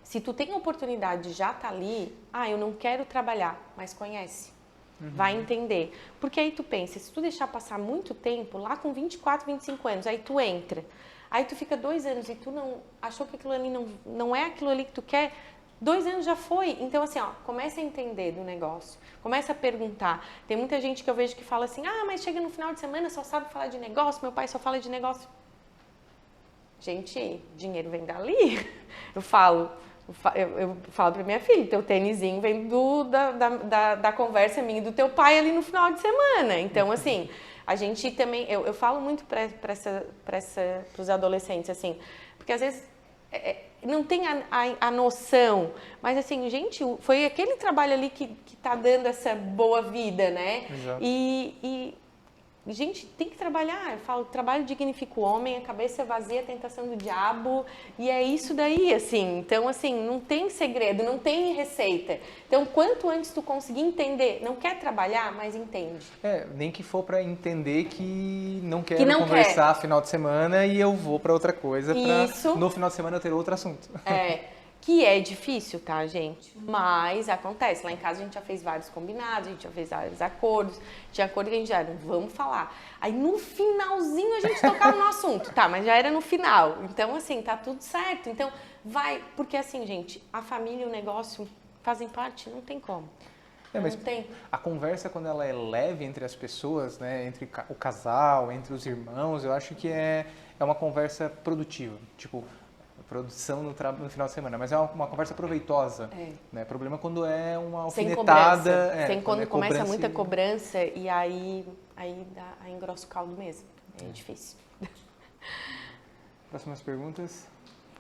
se tu tem a oportunidade de já estar ali, eu não quero trabalhar, mas conhece. Vai entender. Porque aí tu pensa, se tu deixar passar muito tempo, lá com 24, 25 anos, aí tu entra. Aí tu fica 2 anos e tu não achou que aquilo ali não é aquilo ali que tu quer, 2 anos já foi. Então, assim, começa a entender do negócio. Começa a perguntar. Tem muita gente que eu vejo que fala assim, mas chega no final de semana, só sabe falar de negócio, meu pai só fala de negócio. Gente, dinheiro vem dali. Eu falo pra minha filha, teu tênisinho vem da conversa minha e do teu pai ali no final de semana. Então, assim, a gente também... Eu falo muito para os adolescentes, assim, porque às vezes não tem a noção, mas assim, gente, foi aquele trabalho ali que tá dando essa boa vida, né? Exato. E gente, tem que trabalhar. Eu falo, trabalho dignifica o homem, a cabeça vazia, a tentação do diabo, e é isso daí, assim. Então, assim, não tem segredo, não tem receita. Então, quanto antes tu conseguir entender, não quer trabalhar, mas entende. Nem que for para entender que não quero conversar final de semana e eu vou para outra coisa, para no final de semana eu ter outro assunto. Que é difícil, tá, gente? Mas acontece. Lá em casa a gente já fez vários combinados, a gente já fez vários acordos. Tinha acordo que a gente já vamos falar. Aí no finalzinho a gente tocava no assunto, tá? Mas já era no final. Então, assim, tá tudo certo. Então, vai. Porque assim, gente, a família e o negócio fazem parte, não tem como. Mas não tem. A conversa, quando ela é leve entre as pessoas, né, entre o casal, entre os irmãos, eu acho que é uma conversa produtiva. Tipo, produção no final de semana, mas é uma conversa proveitosa. Né? O problema é quando é uma alfinetada. Quando começa muita cobrança e aí engrossa o caldo mesmo. É difícil. Próximas perguntas.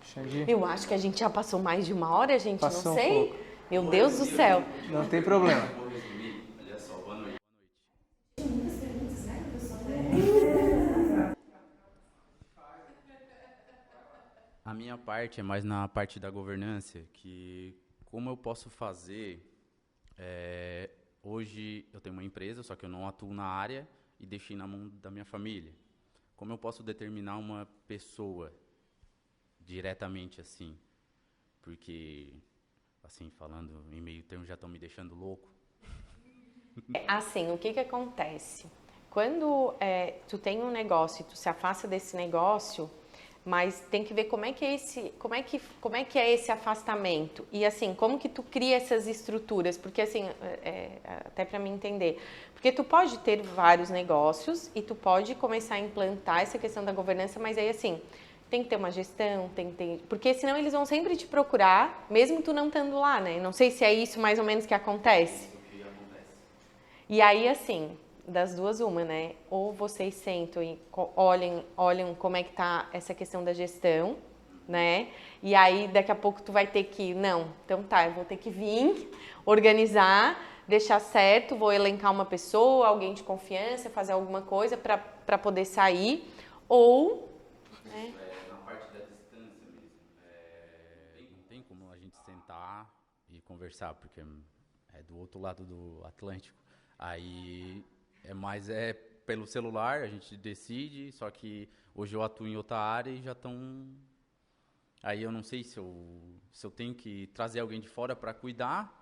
Xandi. Eu acho que a gente já passou mais de 1 hora, gente. Passou não sei. Um pouco. Meu Deus do céu. Não tem problema. Vou resumir. Olha só, boa noite. A minha parte é mais na parte da governança, que como eu posso fazer... hoje eu tenho uma empresa, só que eu não atuo na área e deixei na mão da minha família. Como eu posso determinar uma pessoa diretamente assim? Porque, assim, falando em meio termo, já estão me deixando louco. Assim, o que acontece? Quando tu tem um negócio e tu se afasta desse negócio... Mas tem que ver como é que é esse afastamento e assim, como que tu cria essas estruturas, porque assim, até para mim entender, porque tu pode ter vários negócios e tu pode começar a implantar essa questão da governança, mas aí assim, tem que ter uma gestão, porque senão eles vão sempre te procurar, mesmo tu não estando lá, né? Não sei se é isso mais ou menos que acontece. E aí assim, das duas uma, né? Ou vocês sentam e olham como é que tá essa questão da gestão, né? E aí daqui a pouco tu vai ter que, então tá, eu vou ter que vir, organizar, deixar certo, vou elencar uma pessoa, alguém de confiança, fazer alguma coisa para poder sair, ou... Né? Na parte da distância mesmo, não tem como a gente sentar e conversar, porque é do outro lado do Atlântico. Aí... Mas pelo celular, a gente decide, só que hoje eu atuo em outra área e já estão... Aí eu não sei se eu tenho que trazer alguém de fora para cuidar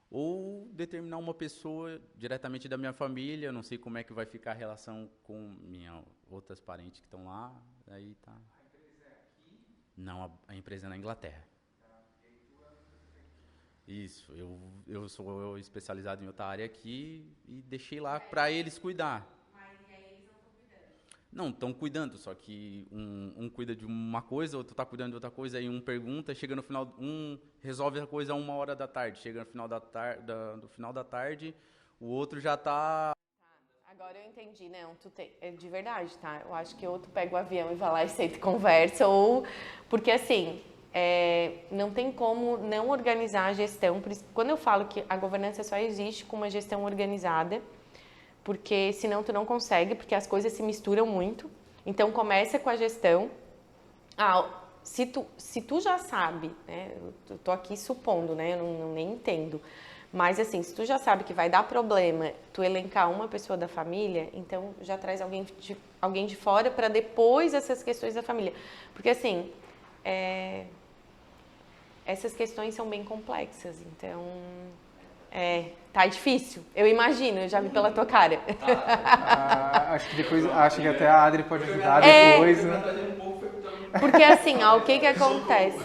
ou determinar uma pessoa diretamente da minha família. Eu não sei como é que vai ficar a relação com minhas outras parentes que estão lá. Aí tá. A empresa é aqui? Não, a empresa é na Inglaterra. Isso, eu sou especializado em outra área aqui e deixei lá para eles cuidar. Não, estão cuidando, só que um cuida de uma coisa, outro está cuidando de outra coisa, aí um pergunta, chega no final, um resolve a coisa a 1h da tarde, chega no final do final da tarde, o outro já está... Agora eu entendi, não, é de verdade, tá? Eu acho que ou tu pega o avião e vai lá e senta e conversa, ou... Porque assim, não tem como não organizar a gestão. Por isso, quando eu falo que a governança só existe com uma gestão organizada, porque senão tu não consegue, porque as coisas se misturam muito. Então começa com a gestão. Se tu já sabe, né? Eu tô aqui supondo, né? Eu nem entendo. Mas assim, se tu já sabe que vai dar problema tu elencar uma pessoa da família, então já traz alguém de fora para depois essas questões da família. Porque assim, essas questões são bem complexas, então tá difícil. Eu imagino, eu já vi pela tua cara. Acho que até a Adri pode ajudar depois. Porque assim, o que acontece?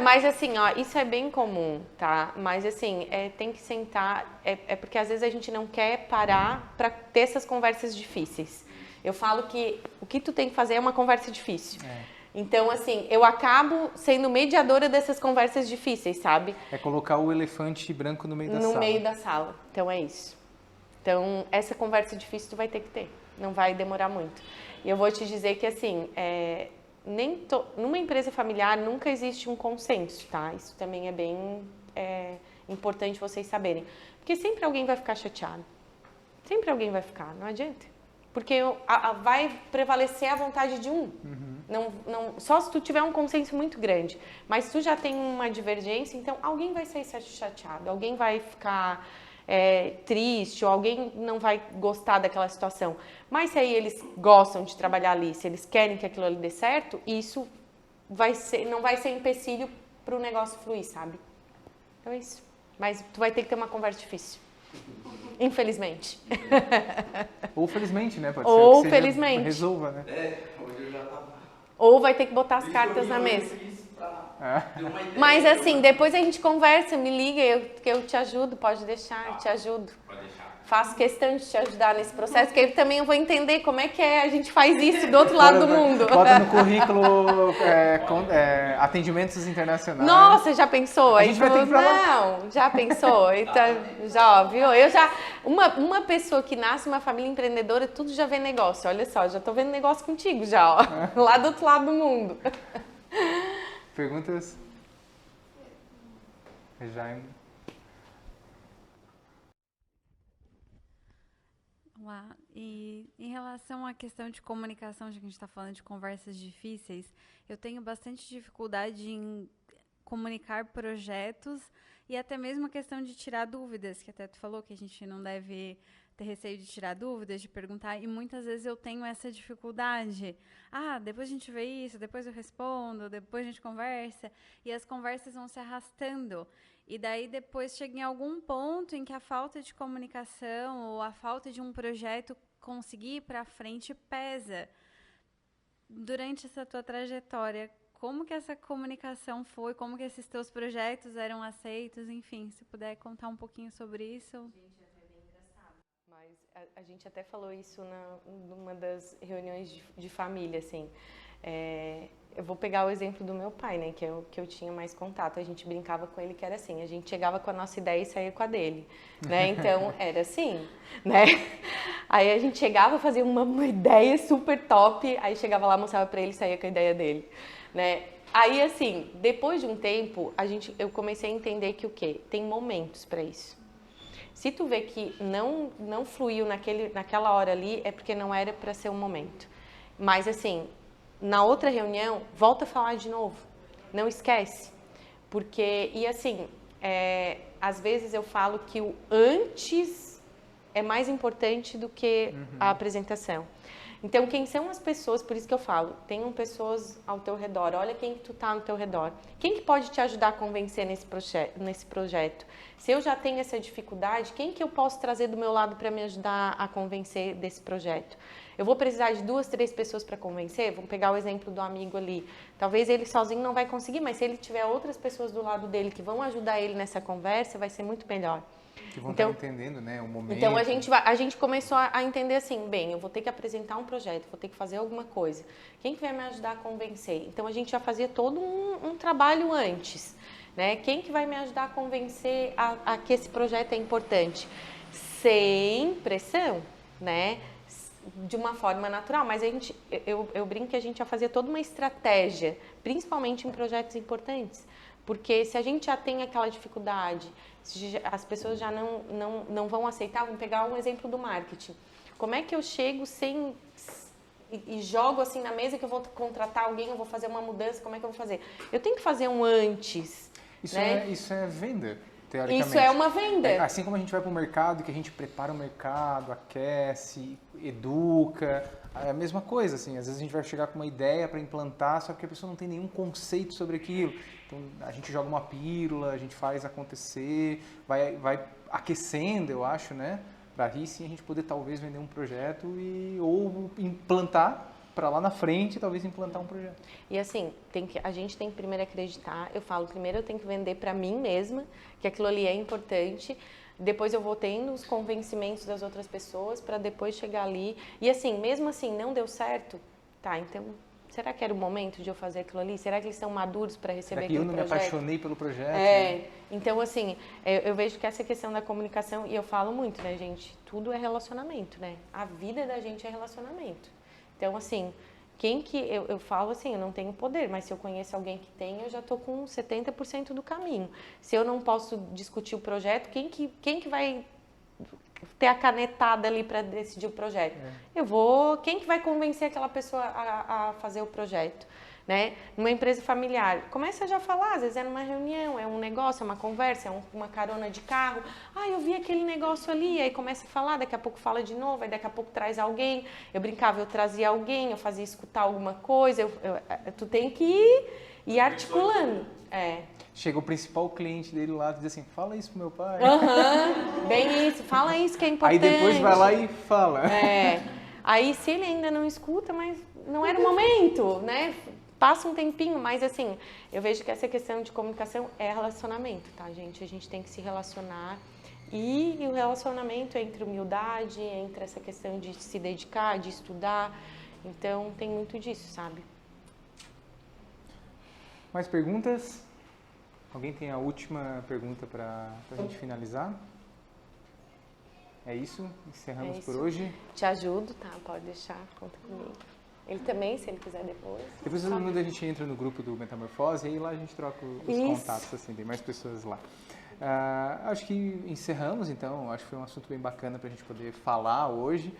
Mas assim, isso é bem comum, tá? Mas assim, tem que sentar, porque às vezes a gente não quer parar para ter essas conversas difíceis. Eu falo que o que tu tem que fazer é uma conversa difícil. Então, assim, eu acabo sendo mediadora dessas conversas difíceis, sabe? É colocar o elefante branco no meio da sala. No meio da sala. Então, é isso. Então, essa conversa difícil tu vai ter que ter. Não vai demorar muito. E eu vou te dizer que, assim, numa empresa familiar nunca existe um consenso, tá? Isso também é bem importante vocês saberem. Porque sempre alguém vai ficar chateado. Sempre alguém vai ficar, não adianta. Porque vai prevalecer a vontade de um. Só se tu tiver um consenso muito grande. Mas se tu já tem uma divergência, então alguém vai sair chateado, alguém vai ficar triste, ou alguém não vai gostar daquela situação. Mas se aí eles gostam de trabalhar ali, se eles querem que aquilo ali dê certo, isso não vai ser empecilho para o negócio fluir, sabe? Então é isso. Mas tu vai ter que ter uma conversa difícil. Infelizmente. Ou felizmente, né? Pode Ou ser que felizmente. Resolva, né? Hoje eu já tava... Ou vai ter que botar as cartas na mesa. Mas assim, depois a gente conversa, me liga, que eu te ajudo, pode deixar, eu te ajudo. Pode deixar. Faço questão de te ajudar nesse processo, que aí também eu vou entender como é que a gente faz isso do outro lado do mundo. Bota no currículo atendimentos internacionais. Nossa, já pensou? A gente vai ter que falar. Não, já pensou? Então, já, viu? Uma pessoa que nasce numa família empreendedora, tudo já vê negócio. Olha só, já tô vendo negócio contigo já, ó. Lá do outro lado do mundo. Perguntas? Jaime? Lá. E em relação à questão de comunicação, já que a gente está falando de conversas difíceis, eu tenho bastante dificuldade em comunicar projetos e até mesmo a questão de tirar dúvidas, que até tu falou que a gente não deve ter receio de tirar dúvidas, de perguntar, e muitas vezes eu tenho essa dificuldade. Depois a gente vê isso, depois eu respondo, depois a gente conversa, e as conversas vão se arrastando. E daí depois chega em algum ponto em que a falta de comunicação ou a falta de um projeto conseguir ir para frente pesa. Durante essa tua trajetória, como que essa comunicação foi? Como que esses teus projetos eram aceitos? Enfim, se puder contar um pouquinho sobre isso. Gente, é até bem engraçado. Mas a gente até falou isso numa das reuniões de família, assim. Eu vou pegar o exemplo do meu pai, né, que eu tinha mais contato. A gente brincava com ele que era assim, a gente chegava com a nossa ideia e saía com a dele, né? Então, era assim, né? Aí a gente chegava, fazia uma ideia super top, aí chegava lá, mostrava pra ele e saía com a ideia dele, né? Aí, assim, depois de um tempo, eu comecei a entender que o quê? Tem momentos pra isso. Se tu vê que não fluiu naquela hora ali, é porque não era pra ser um momento. Mas, assim, na outra reunião, volta a falar de novo. Não esquece. Porque, e assim, às vezes eu falo que o antes é mais importante do que a apresentação. Então, quem são as pessoas, por isso que eu falo, tenham pessoas ao teu redor, olha quem tu tá no teu redor. Quem que pode te ajudar a convencer nesse projeto? Se eu já tenho essa dificuldade, quem que eu posso trazer do meu lado para me ajudar a convencer desse projeto? Eu vou precisar de 2, 3 pessoas para convencer? Vamos pegar o exemplo do amigo ali. Talvez ele sozinho não vai conseguir, mas se ele tiver outras pessoas do lado dele que vão ajudar ele nessa conversa, vai ser muito melhor. Que vão estar entendendo, né, o momento. Então a gente começou a entender assim, bem, eu vou ter que apresentar um projeto, vou ter que fazer alguma coisa. Quem que vai me ajudar a convencer? Então a gente já fazia todo um trabalho antes, né? Quem que vai me ajudar a convencer a que esse projeto é importante? Sem pressão, né? De uma forma natural, mas eu brinco que a gente já fazia toda uma estratégia, principalmente em projetos importantes. Porque se a gente já tem aquela dificuldade, as pessoas já não vão aceitar, vamos pegar um exemplo do marketing. Como é que eu chego e jogo assim na mesa que eu vou contratar alguém, eu vou fazer uma mudança, como é que eu vou fazer? Eu tenho que fazer um antes. Isso é venda, teoricamente. Isso é uma venda. Assim como a gente vai para o mercado, que a gente prepara o mercado, aquece, educa, é a mesma coisa, assim, às vezes a gente vai chegar com uma ideia para implantar, só que a pessoa não tem nenhum conceito sobre aquilo. Então a gente joga uma pílula, a gente faz acontecer, vai aquecendo, eu acho, né? Para aí sim a gente poder talvez vender um projeto ou implantar para lá na frente, talvez implantar um projeto. E assim, a gente tem que primeiro acreditar, eu falo, primeiro eu tenho que vender para mim mesma, que aquilo ali é importante, depois eu vou tendo os convencimentos das outras pessoas para depois chegar ali. E assim, mesmo assim, não deu certo, tá, então, será que era o momento de eu fazer aquilo ali? Será que eles são maduros para receber aquele projeto? Será que eu não me apaixonei pelo projeto? Né? Então assim, eu vejo que essa questão da comunicação, e eu falo muito, né, gente, tudo é relacionamento, né? A vida da gente é relacionamento. Então, assim, eu falo assim, eu não tenho poder, mas se eu conheço alguém que tem, eu já estou com 70% do caminho. Se eu não posso discutir o projeto, quem que vai ter a canetada ali para decidir o projeto? Quem que vai convencer aquela pessoa a fazer o projeto? Né? Numa empresa familiar, começa já a falar, às vezes é numa reunião, é um negócio, é uma conversa, é uma carona de carro, eu vi aquele negócio ali, aí começa a falar, daqui a pouco fala de novo, aí daqui a pouco traz alguém, eu brincava, eu trazia alguém, eu fazia escutar alguma coisa, tu tem que ir articulando. Chega o principal cliente dele lá e diz assim, fala isso pro meu pai. Bem isso, fala isso que é importante. Aí depois vai lá e fala. Aí se ele ainda não escuta, mas não era o momento, né? Passa um tempinho, mas assim, eu vejo que essa questão de comunicação é relacionamento, tá, gente? A gente tem que se relacionar e o relacionamento entre humildade, entre essa questão de se dedicar, de estudar, então tem muito disso, sabe? Mais perguntas? Alguém tem a última pergunta para a gente finalizar? É isso? Encerramos por hoje. Te ajudo, tá? Pode deixar, conta comigo. Ele também, se ele quiser depois. Depois todo mundo a gente entra no grupo do Metamorfose e aí lá a gente troca os contatos, assim, tem mais pessoas lá. Acho que encerramos, então, acho que foi um assunto bem bacana para a gente poder falar hoje.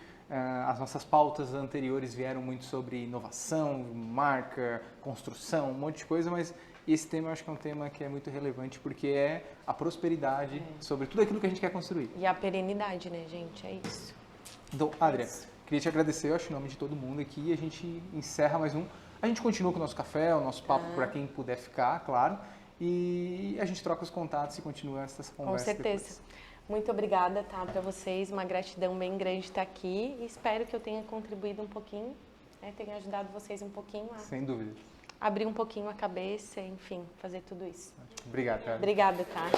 As nossas pautas anteriores vieram muito sobre inovação, marca, construção, um monte de coisa, mas esse tema eu acho que é um tema que é muito relevante porque é a prosperidade sobre tudo aquilo que a gente quer construir. E a perenidade, né, gente? É isso. Então, Adria, queria te agradecer, eu acho, em nome de todo mundo aqui. A gente encerra mais um. A gente continua com o nosso café, o nosso papo para quem puder ficar, claro. E a gente troca os contatos e continua essa conversa. Com certeza. Depois. Muito obrigada, tá, para vocês. Uma gratidão bem grande estar aqui. E espero que eu tenha contribuído um pouquinho, tenha ajudado vocês um pouquinho a Sem dúvida. abrir um pouquinho a cabeça, enfim, fazer tudo isso. Obrigado, cara. Obrigada, tá?